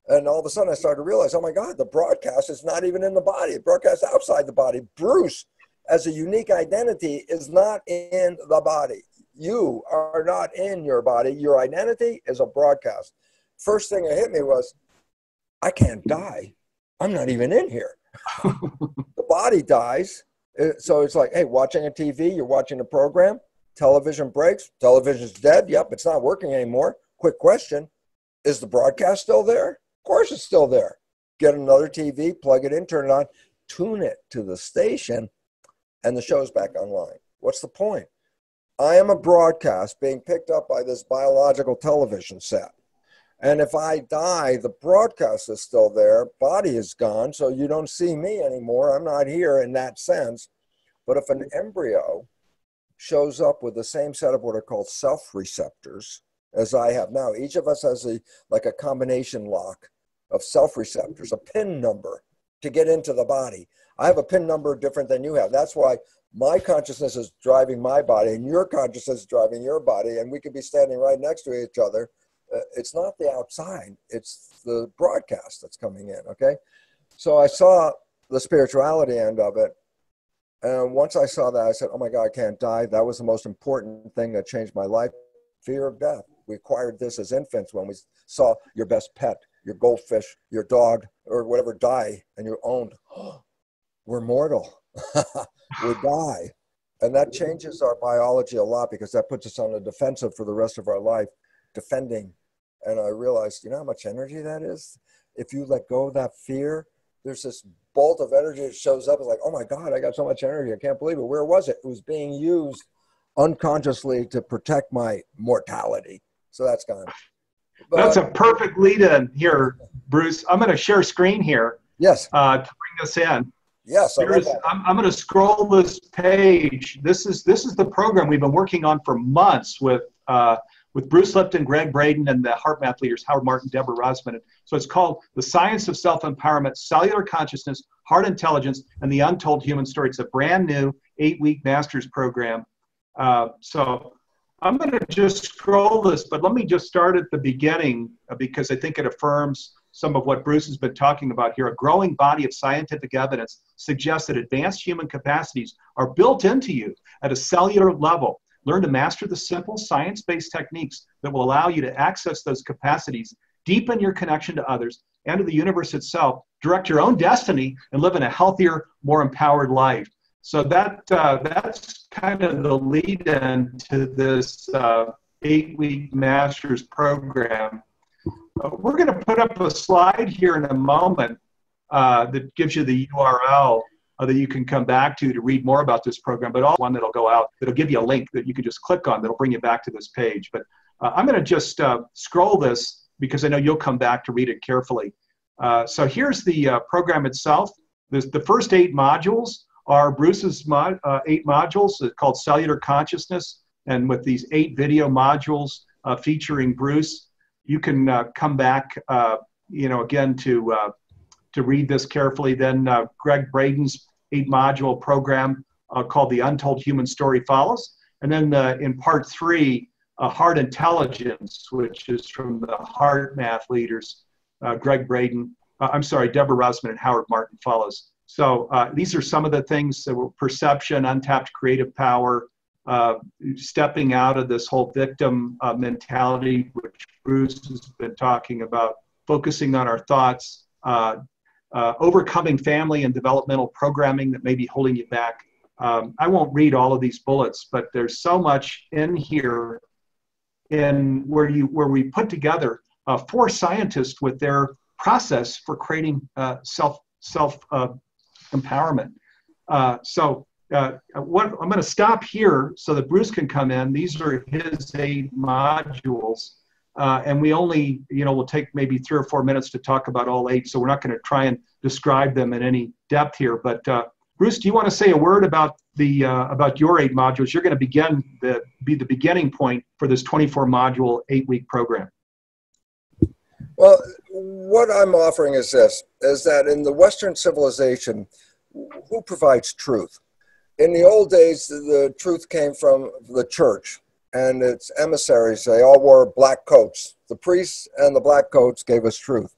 And all of a sudden I started to realize, oh my God, the broadcast is not even in the body. It broadcasts outside the body. Bruce, as a unique identity, is not in the body. You are not in your body. Your identity is a broadcast. First thing that hit me was, I can't die. I'm not even in here. The body dies. So it's like, hey, watching a TV, you're watching a program, television breaks, television's dead. Yep, it's not working anymore. Quick question, is the broadcast still there? Of course it's still there. Get another TV, plug it in, turn it on, tune it to the station, and the show's back online. What's the point? I am a broadcast being picked up by this biological television set. And if I die, the broadcast is still there, body is gone, so you don't see me anymore. I'm not here in that sense. But if an embryo shows up with the same set of what are called self-receptors as I have now, each of us has like a combination lock of self-receptors, a PIN number to get into the body. I have a PIN number different than you have. That's why my consciousness is driving my body and your consciousness is driving your body, and we could be standing right next to each other. It's not the outside, it's the broadcast that's coming in, okay? So I saw the spirituality end of it. And once I saw that, I said, oh my God, I can't die. That was the most important thing that changed my life. Fear of death. We acquired this as infants when we saw your best pet, your goldfish, your dog, or whatever die, and you owned. Oh, we're mortal. We die. And that changes our biology a lot because that puts us on the defensive for the rest of our life, defending. And I realized, you know how much energy that is? If you let go of that fear, there's this bolt of energy that shows up. It's like, oh my God, I got so much energy. I can't believe it. Where was it? It was being used unconsciously to protect my mortality. So that's gone. But, that's a perfect lead-in here, Bruce. I'm going to share screen here. Yes. To bring this in. Yes. I'm going to scroll this page. This is the program we've been working on for months with Bruce Lipton, Greg Braden, and the heart math leaders, Howard Martin, Deborah Rosman. So it's called The Science of Self-Empowerment, Cellular Consciousness, Heart Intelligence, and the Untold Human Story. It's a brand new 8-week master's program. So I'm going to just scroll this, but let me just start at the beginning because I think it affirms some of what Bruce has been talking about here. A growing body of scientific evidence suggests that advanced human capacities are built into you at a cellular level. Learn to master the simple science-based techniques that will allow you to access those capacities, deepen your connection to others and to the universe itself, direct your own destiny, and live in a healthier, more empowered life. So that's kind of the lead-in to this 8-week master's program. We're going to put up a slide here in a moment that gives you the URL that you can come back to read more about this program, but also one that'll go out, that'll give you a link that you can just click on, that'll bring you back to this page. But I'm going to just scroll this because I know you'll come back to read it carefully. So here's the program itself. The first 8 modules are Bruce's 8 modules called Cellular Consciousness, and with these 8 video modules featuring Bruce, you can come back, again to read this carefully. Then Greg Braden's 8-module program called The Untold Human Story follows. And then in part 3, Heart Intelligence, which is from the heart math leaders, Deborah Rosman and Howard Martin follows. So these are some of the things that were perception, untapped creative power, stepping out of this whole victim mentality, which Bruce has been talking about, focusing on our thoughts, overcoming family and developmental programming that may be holding you back. I won't read all of these bullets, but there's so much in here where we put together 4 scientists with their process for creating self empowerment. I'm going to stop here so that Bruce can come in. These are his 8 modules. And we only, we'll take maybe 3 or 4 minutes to talk about all 8. So we're not going to try and describe them in any depth here. But Bruce, do you want to say a word about about your 8 modules? You're going to be the beginning point for this 24 module 8-week program. Well, what I'm offering is this, is that in the Western civilization, who provides truth? In the old days, the truth came from the church and its emissaries. They all wore black coats. The priests and the black coats gave us truth.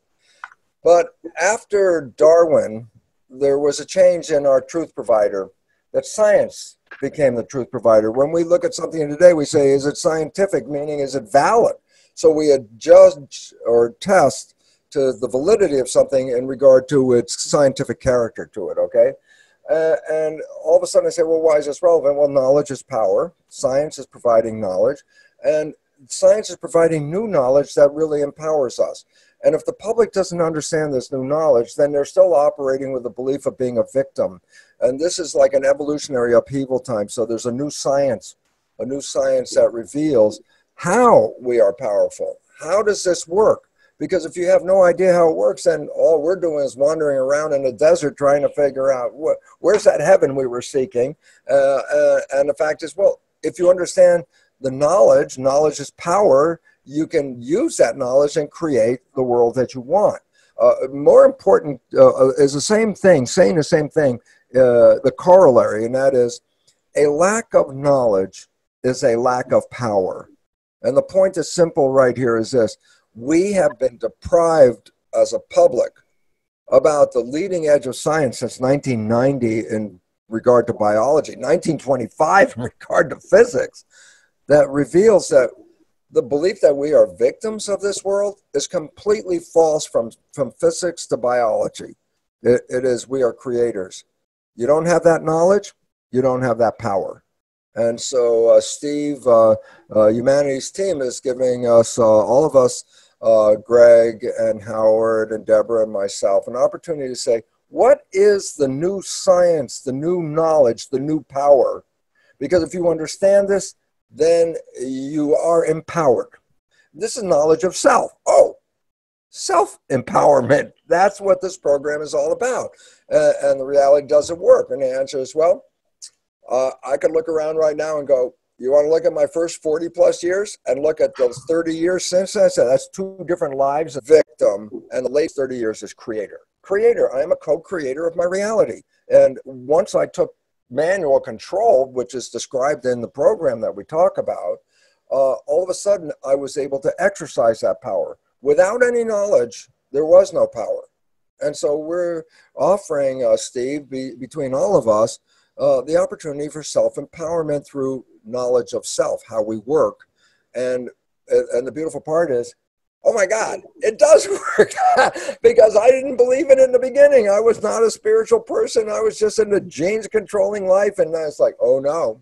But after Darwin, there was a change in our truth provider, that science became the truth provider. When we look at something today, we say, is it scientific? Meaning, is it valid? So we adjust or test to the validity of something in regard to its scientific character to it, okay? And all of a sudden I say, well, why is this relevant? Well, knowledge is power. Science is providing knowledge. And science is providing new knowledge that really empowers us. And if the public doesn't understand this new knowledge, then they're still operating with the belief of being a victim. And this is like an evolutionary upheaval time. So there's a new science a new science that reveals how we are powerful. How does this work? Because if you have no idea how it works, then all we're doing is wandering around in the desert trying to figure out where's that heaven we were seeking. And the fact is, well, if you understand the knowledge is power, you can use that knowledge and create the world that you want. More important is the same thing, saying the same thing, the corollary, and that is a lack of knowledge is a lack of power. And the point is simple right here is this. We have been deprived as a public about the leading edge of science since 1990 in regard to biology, 1925 in regard to physics, that reveals that the belief that we are victims of this world is completely false from physics to biology. It is we are creators. You don't have that knowledge, you don't have that power. And so Steve, Humanity's team is giving us, all of us, Greg and Howard and Deborah and myself, an opportunity to say, what is the new science, the new knowledge, the new power? Because if you understand this, then you are empowered. This is knowledge of self. Oh, self-empowerment. That's what this program is all about. And the reality doesn't work. And the answer is, well, I could look around right now and go, you want to look at my first 40 plus years and look at those 30 years since then? So that's two different lives. Victim, and the late 30 years is creator. Creator, I am a co-creator of my reality. And once I took manual control, which is described in the program that we talk about, all of a sudden I was able to exercise that power. Without any knowledge, there was no power. And so we're offering, Steve, between all of us, the opportunity for self-empowerment through knowledge of self, how we work. And the beautiful part is, oh my God, it does work. Because I didn't believe it in the beginning. I was not a spiritual person. I was just in the genes controlling life. And it's like, oh no,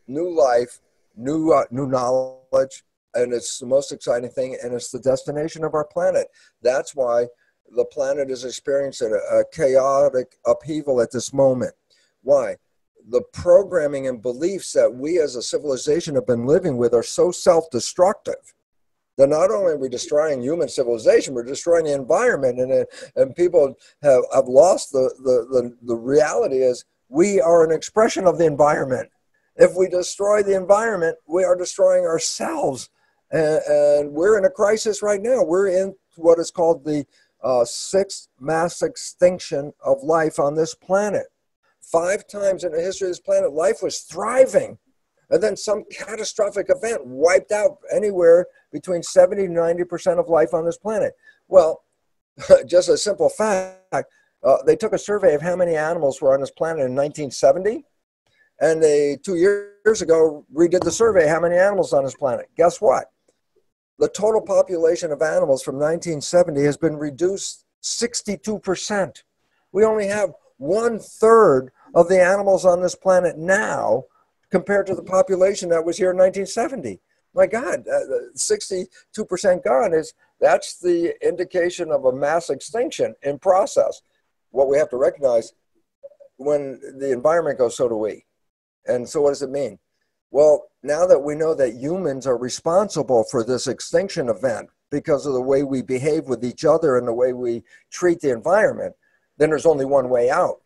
new life, new knowledge. And it's the most exciting thing. And it's the destination of our planet. That's why the planet is experiencing a chaotic upheaval at this moment. Why? The programming and beliefs that we as a civilization have been living with are so self-destructive that not only are we destroying human civilization, we're destroying the environment, and people have lost the reality is we are an expression of the environment. If we destroy the environment, we are destroying ourselves, and we're in a crisis right now. We're in what is called the sixth mass extinction of life on this planet. 5 times in the history of this planet, life was thriving. And then some catastrophic event wiped out anywhere between 70 to 90% of life on this planet. Well, just a simple fact, they took a survey of how many animals were on this planet in 1970. And they, 2 years ago, redid the survey, how many animals on this planet. Guess what? The total population of animals from 1970 has been reduced 62%. We only have 1/3 of the animals on this planet now compared to the population that was here in 1970. My God, 62% gone that's the indication of a mass extinction in process. What we have to recognize, when the environment goes, so do we. And so what does it mean? Well, now that we know that humans are responsible for this extinction event because of the way we behave with each other and the way we treat the environment, then there's only one way out.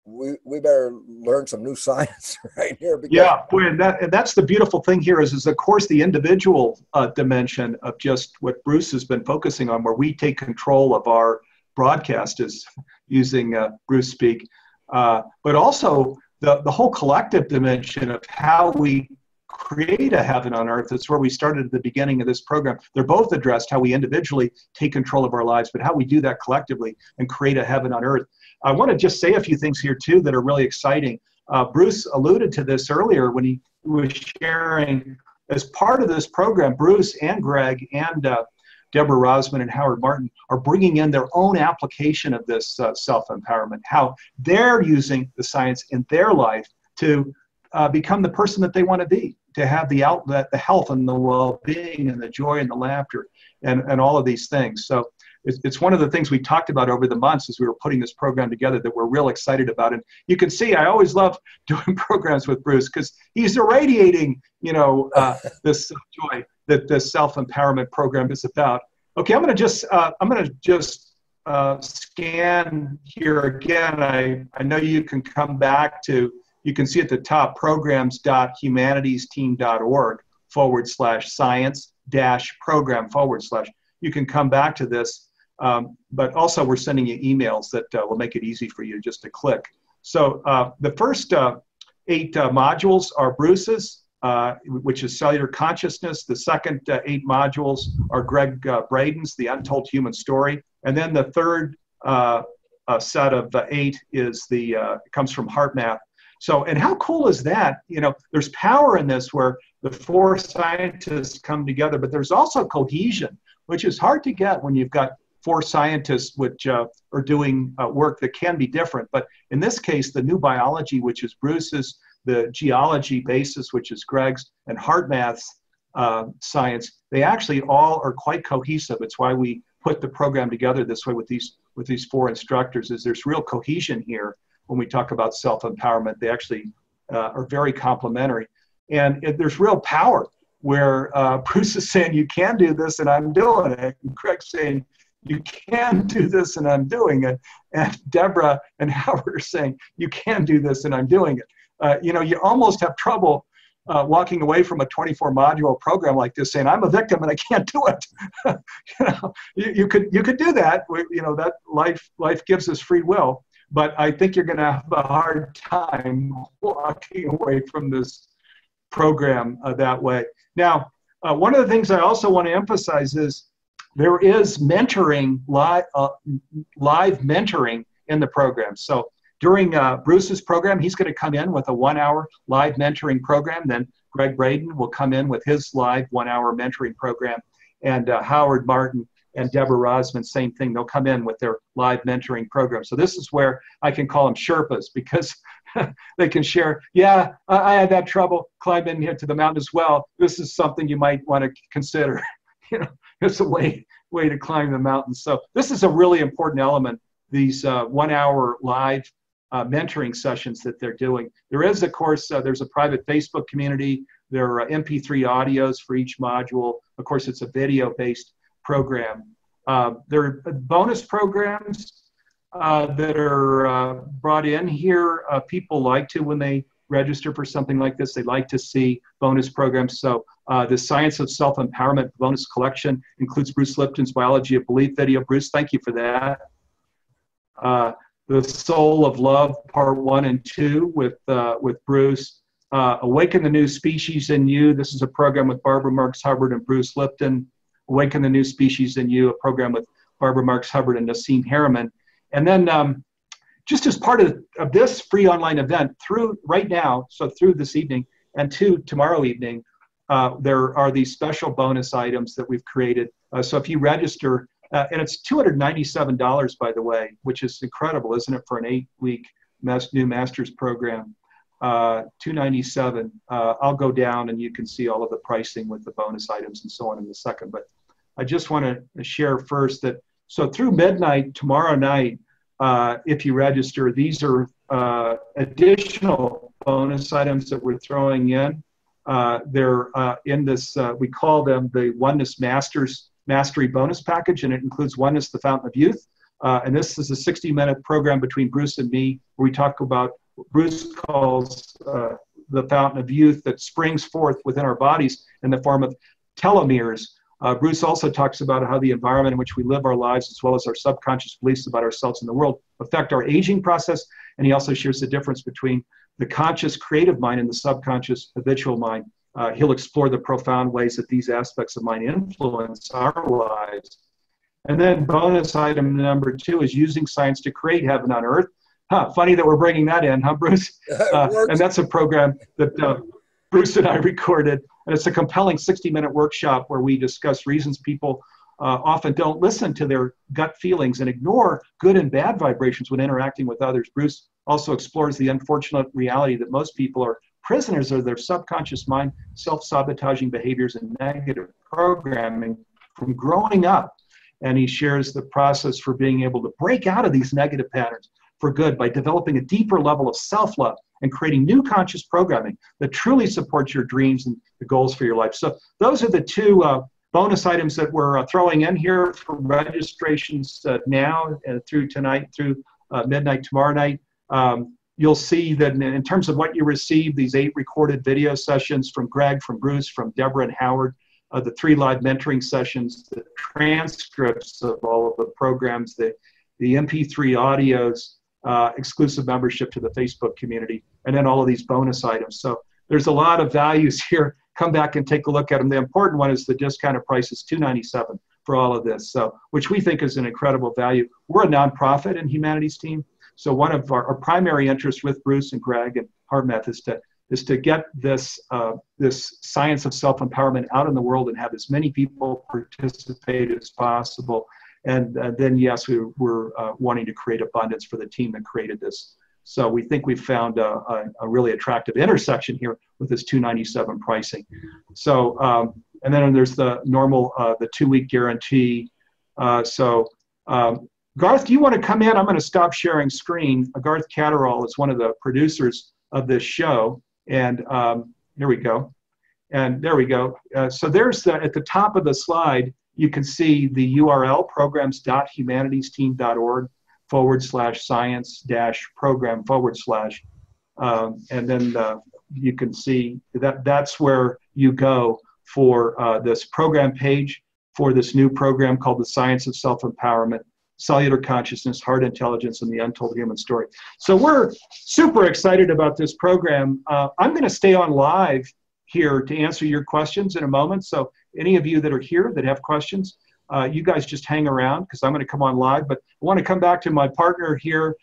We better learn some new science right here. Yeah, boy, and that's the beautiful thing here is of course the individual dimension of just what Bruce has been focusing on, where we take control of our broadcast, is using Bruce speak, but also the whole collective dimension of how we create a heaven on earth. It's where we started at the beginning of this program. They're both addressed, how we individually take control of our lives, but how we do that collectively and create a heaven on earth. I want to just say a few things here too that are really exciting. Bruce alluded to this earlier when he was sharing, as part of this program, Bruce and Greg and Deborah Rosman and Howard Martin are bringing in their own application of this self-empowerment, how they're using the science in their life to become the person that they want to be, to have the outlet, the health and the well-being and the joy and the laughter and all of these things. So it's one of the things we talked about over the months as we were putting this program together that we're real excited about. And you can see I always love doing programs with Bruce because he's irradiating, this joy that the self-empowerment program is about. Okay, I'm going to just scan here again. I know you can come back to, you can see at the top programs.humanitiesteam.org/science-program/. You can come back to this, but also we're sending you emails that will make it easy for you just to click. So the first 8 modules are Bruce's, which is cellular consciousness. The second 8 modules are Greg Braden's, the untold human story. And then the third set of 8 is comes from HeartMath. So, and how cool is that? There's power in this where the 4 scientists come together, but there's also cohesion, which is hard to get when you've got 4 scientists which are doing work that can be different. But in this case, the new biology, which is Bruce's, the geology basis, which is Greg's, and HeartMath's science, they actually all are quite cohesive. It's why we put the program together this way with these 4 instructors, is there's real cohesion here when we talk about self-empowerment. They actually are very complementary. And there's real power where Bruce is saying, you can do this, and I'm doing it. And Greg's saying, you can do this, and I'm doing it. And Deborah and Howard are saying, you can do this, and I'm doing it. You almost have trouble walking away from a 24-module program like this saying, I'm a victim and I can't do it. You could do that. That life gives us free will. But I think you're going to have a hard time walking away from this program that way. Now, one of the things I also want to emphasize is there is mentoring, live mentoring in the program. So during Bruce's program, he's going to come in with a 1-hour live mentoring program. Then Greg Braden will come in with his live 1-hour mentoring program. And Howard Martin and Deborah Rosman, same thing. They'll come in with their live mentoring program. So this is where I can call them Sherpas, because they can share, yeah, I had that trouble climbing here to the mountain as well. This is something you might want to consider. It's a way to climb the mountain. So this is a really important element, these 1-hour live mentoring sessions that they're doing. There is, of course, there's a private Facebook community. There are MP3 audios for each module. Of course, it's a video-based program. There are bonus programs that are brought in here. People like to, when they register for something like this, they like to see bonus programs. So the Science of Self-Empowerment bonus collection includes Bruce Lipton's Biology of Belief video. Bruce, thank you for that. The Soul of Love, Part 1 and 2 with Bruce. Awaken the New Species in You. This is a program with Barbara Marks Hubbard and Bruce Lipton. Awaken the New Species in You, a program with Barbara Marks Hubbard and Nassim Harriman. And then just as part of this free online event, through right now, so through this evening and to tomorrow evening, there are these special bonus items that we've created. So if you register, and it's $297, by the way, which is incredible, isn't it, for an 8-week new master's program? $297. I'll go down and you can see all of the pricing with the bonus items and so on in a second. But I just want to share first that, so through midnight tomorrow night, if you register, these are additional bonus items that we're throwing in. They're in this, we call them the Oneness Mastery Bonus Package, and it includes Oneness, the Fountain of Youth. And this is a 60-minute program between Bruce and me, where we talk about, Bruce calls the fountain of youth that springs forth within our bodies in the form of telomeres. Bruce also talks about how the environment in which we live our lives, as well as our subconscious beliefs about ourselves and the world, affect our aging process. And he also shares the difference between the conscious creative mind and the subconscious habitual mind. He'll explore the profound ways that these aspects of mind influence our lives. And then bonus item number 2 is using science to create heaven on earth. Funny that we're bringing that in, huh, Bruce? And that's a program that Bruce and I recorded. And it's a compelling 60-minute workshop where we discuss reasons people often don't listen to their gut feelings and ignore good and bad vibrations when interacting with others. Bruce also explores the unfortunate reality that most people are prisoners of their subconscious mind, self-sabotaging behaviors, and negative programming from growing up. and he shares the process for being able to break out of these negative patterns for good by developing a deeper level of self-love and creating new conscious programming that truly supports your dreams and the goals for your life. So those are the two bonus items that we're throwing in here for registrations now through tonight, through midnight tomorrow night. You'll see that in terms of what you receive, these 8 recorded video sessions from Greg, from Bruce, from Deborah and Howard, the 3 live mentoring sessions, the transcripts of all of the programs, the MP3 audios, exclusive membership to the Facebook community, and then all of these bonus items. So there's a lot of values here. Come back and take a look at them. The important one is the discounted price is $297 for all of this, so which we think is an incredible value. We're a nonprofit in Humanities Team, so one of our primary interests with Bruce and Greg and HeartMath is to get this this science of self-empowerment out in the world and have as many people participate as possible. And then, yes, we're wanting to create abundance for the team that created this. So we think we've found a really attractive intersection here with this $297 pricing. So, and then there's the normal, the 2-week guarantee. Garth, do you want to come in? I'm going to stop sharing screen. Garth Catterall is one of the producers of this show. And here we go. And there we go. So there's at the top of the slide, you can see the URL, programs.humanitiesteam.org/science-program/. And then you can see that's where you go for this program page for this new program called The Science of Self-Empowerment, Cellular Consciousness, Heart Intelligence, and the Untold Human Story. So we're super excited about this program. I'm going to stay on live here to answer your questions in a moment. So any of you that are here that have questions, you guys just hang around because I'm going to come on live. But I want to come back to my partner here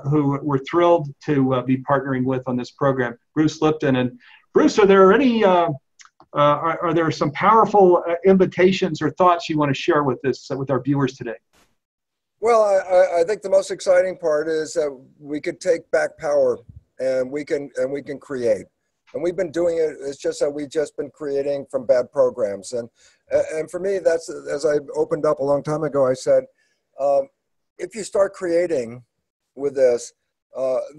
who we're thrilled to be partnering with on this program, Bruce Lipton. And Bruce, are there any, are there some powerful invitations or thoughts you want to share with this, with our viewers today? Well, I think the most exciting part is that we could take back power and we can create. And we've been doing it. It's just that we've just been creating from bad programs. And for me, that's, as I opened up a long time ago, I said, if you start creating with this,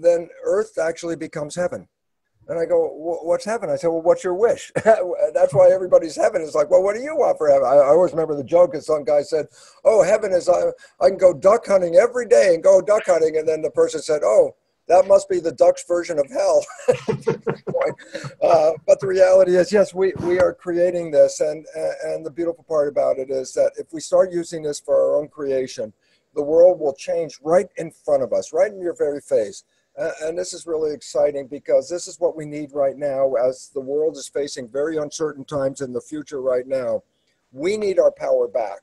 then Earth actually becomes heaven. And I go, what's heaven? I said, well, what's your wish? That's why everybody's heaven is like, well, what do you want for heaven? I always remember the joke that some guy said, oh, heaven is, I can go duck hunting every day and go duck hunting. And then the person said, oh, that must be the duck's version of hell. But the reality is, yes, we are creating this. And the beautiful part about it is that if we start using this for our own creation, the world will change right in front of us, right in your very face. And this is really exciting because this is what we need right now as the world is facing very uncertain times in the future right now. We need our power back.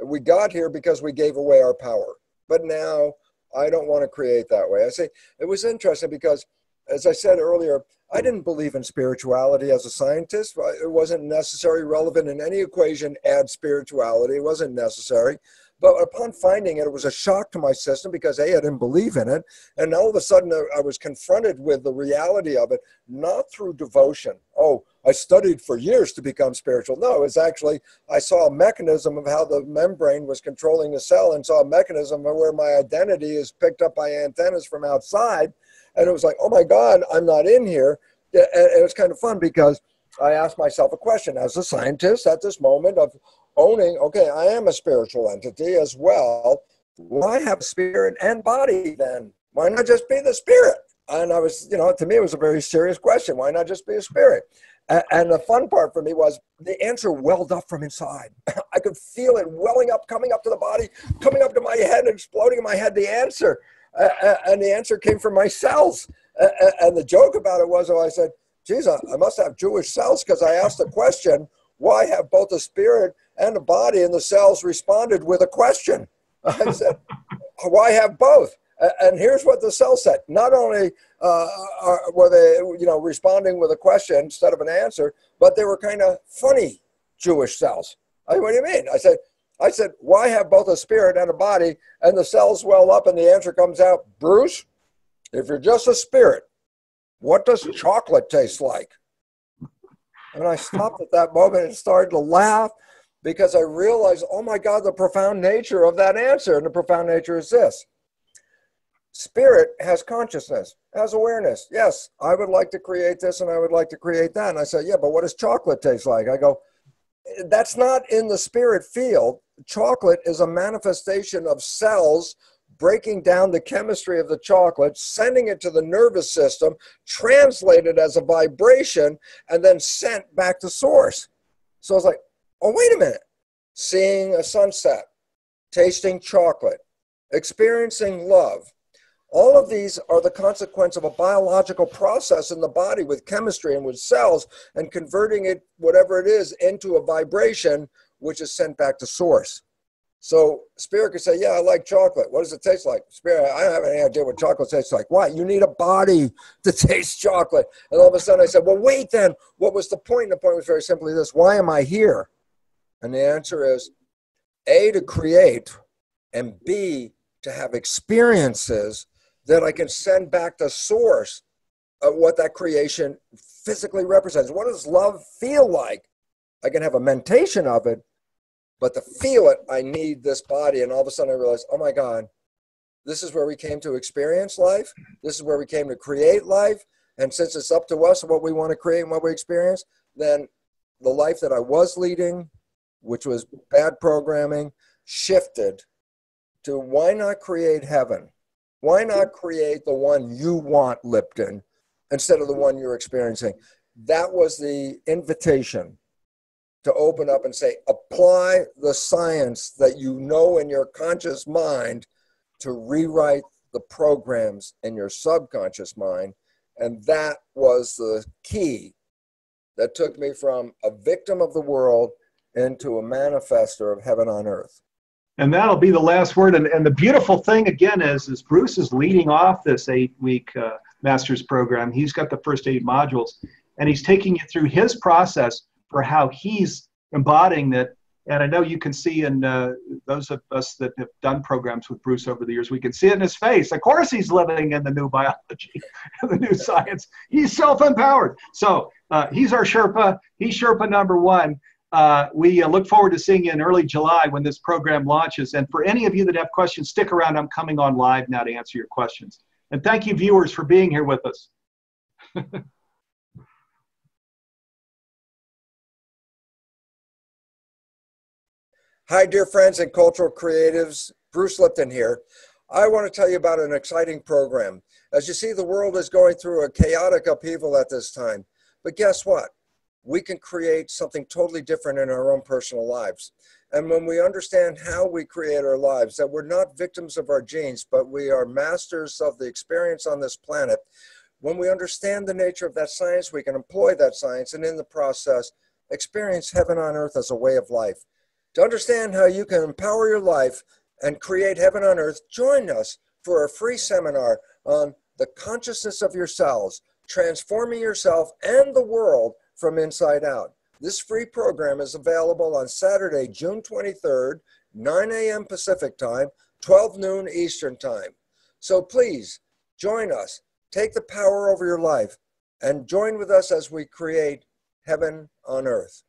We got here because we gave away our power. But now I don't want to create that way. I say it was interesting because, as I said earlier, I didn't believe in spirituality as a scientist. It wasn't necessary, relevant in any equation, add spirituality. It wasn't necessary. But upon finding it, it was a shock to my system because A, I didn't believe in it. And all of a sudden I was confronted with the reality of it, not through devotion. Oh, I studied for years to become spiritual. No, it's actually, I saw a mechanism of how the membrane was controlling the cell and saw a mechanism of where my identity is picked up by antennas from outside. And it was like, oh my God, I'm not in here. And it was kind of fun because I asked myself a question as a scientist at this moment of owning, okay, I am a spiritual entity as well. Why have spirit and body then? Why not just be the spirit? And I was, to me, it was a very serious question. Why not just be a spirit? And the fun part for me was the answer welled up from inside. I could feel it welling up, coming up to the body, coming up to my head, exploding in my head, the answer. And the answer came from my cells. And the joke about it was, I said, geez, I must have Jewish cells because I asked the question, why have both the spirit and the body, and the cells responded with a question. I said, why have both? And here's what the cell said. Not only were they, responding with a question instead of an answer, but they were kind of funny Jewish cells. What do you mean? I said, why have both a spirit and a body? And the cells well up and the answer comes out, Bruce, if you're just a spirit, what does chocolate taste like? And I stopped at that moment and started to laugh. because I realized, oh my God, the profound nature of that answer. And the profound nature is this. Spirit has consciousness, has awareness. Yes, I would like to create this and I would like to create that. And I said, yeah, but what does chocolate taste like? I go, that's not in the spirit field. Chocolate is a manifestation of cells breaking down the chemistry of the chocolate, sending it to the nervous system, translated as a vibration, and then sent back to source. So I was like, oh, wait a minute. Seeing a sunset, tasting chocolate, experiencing love. All of these are the consequence of a biological process in the body with chemistry and with cells and converting it, whatever it is, into a vibration, which is sent back to source. So spirit could say, yeah, I like chocolate. What does it taste like? Spirit, I don't have any idea what chocolate tastes like. Why? You need a body to taste chocolate. And all of a sudden I said, well, wait then, what was the point? And the point was very simply this: why am I here? And the answer is A, to create, and B, to have experiences that I can send back to source of what that creation physically represents. What does love feel like? I can have a mentation of it, but to feel it, I need this body. And all of a sudden I realized, oh my God, this is where we came to experience life. This is where we came to create life. And since it's up to us what we want to create and what we experience, then the life that I was leading, which was bad programming, shifted to why not create heaven? Why not create the one you want, Lipton, instead of the one you're experiencing? That was the invitation to open up and say, apply the science that you know in your conscious mind to rewrite the programs in your subconscious mind. And that was the key that took me from a victim of the world into a manifester of heaven on earth. And that'll be the last word. And the beautiful thing, again, is Bruce is leading off this 8-week master's program. He's got the first 8 modules, and he's taking you through his process for how he's embodying that. And I know you can see in those of us that have done programs with Bruce over the years, we can see it in his face. Of course, he's living in the new biology, the new science. He's self-empowered. So he's our Sherpa. He's Sherpa number 1. We look forward to seeing you in early July when this program launches. And for any of you that have questions, stick around. I'm coming on live now to answer your questions. And thank you, viewers, for being here with us. Hi, dear friends and cultural creatives. Bruce Lipton here. I want to tell you about an exciting program. As you see, the world is going through a chaotic upheaval at this time. But guess what? We can create something totally different in our own personal lives. And when we understand how we create our lives, that we're not victims of our genes, but we are masters of the experience on this planet, when we understand the nature of that science, we can employ that science and in the process, experience heaven on earth as a way of life. To understand how you can empower your life and create heaven on earth, join us for a free seminar on the consciousness of your cells, transforming yourself and the world from inside out. This free program is available on Saturday, June 23rd, 9 a.m. Pacific time, 12 noon Eastern time. So please join us, take the power over your life, and join with us as we create heaven on earth.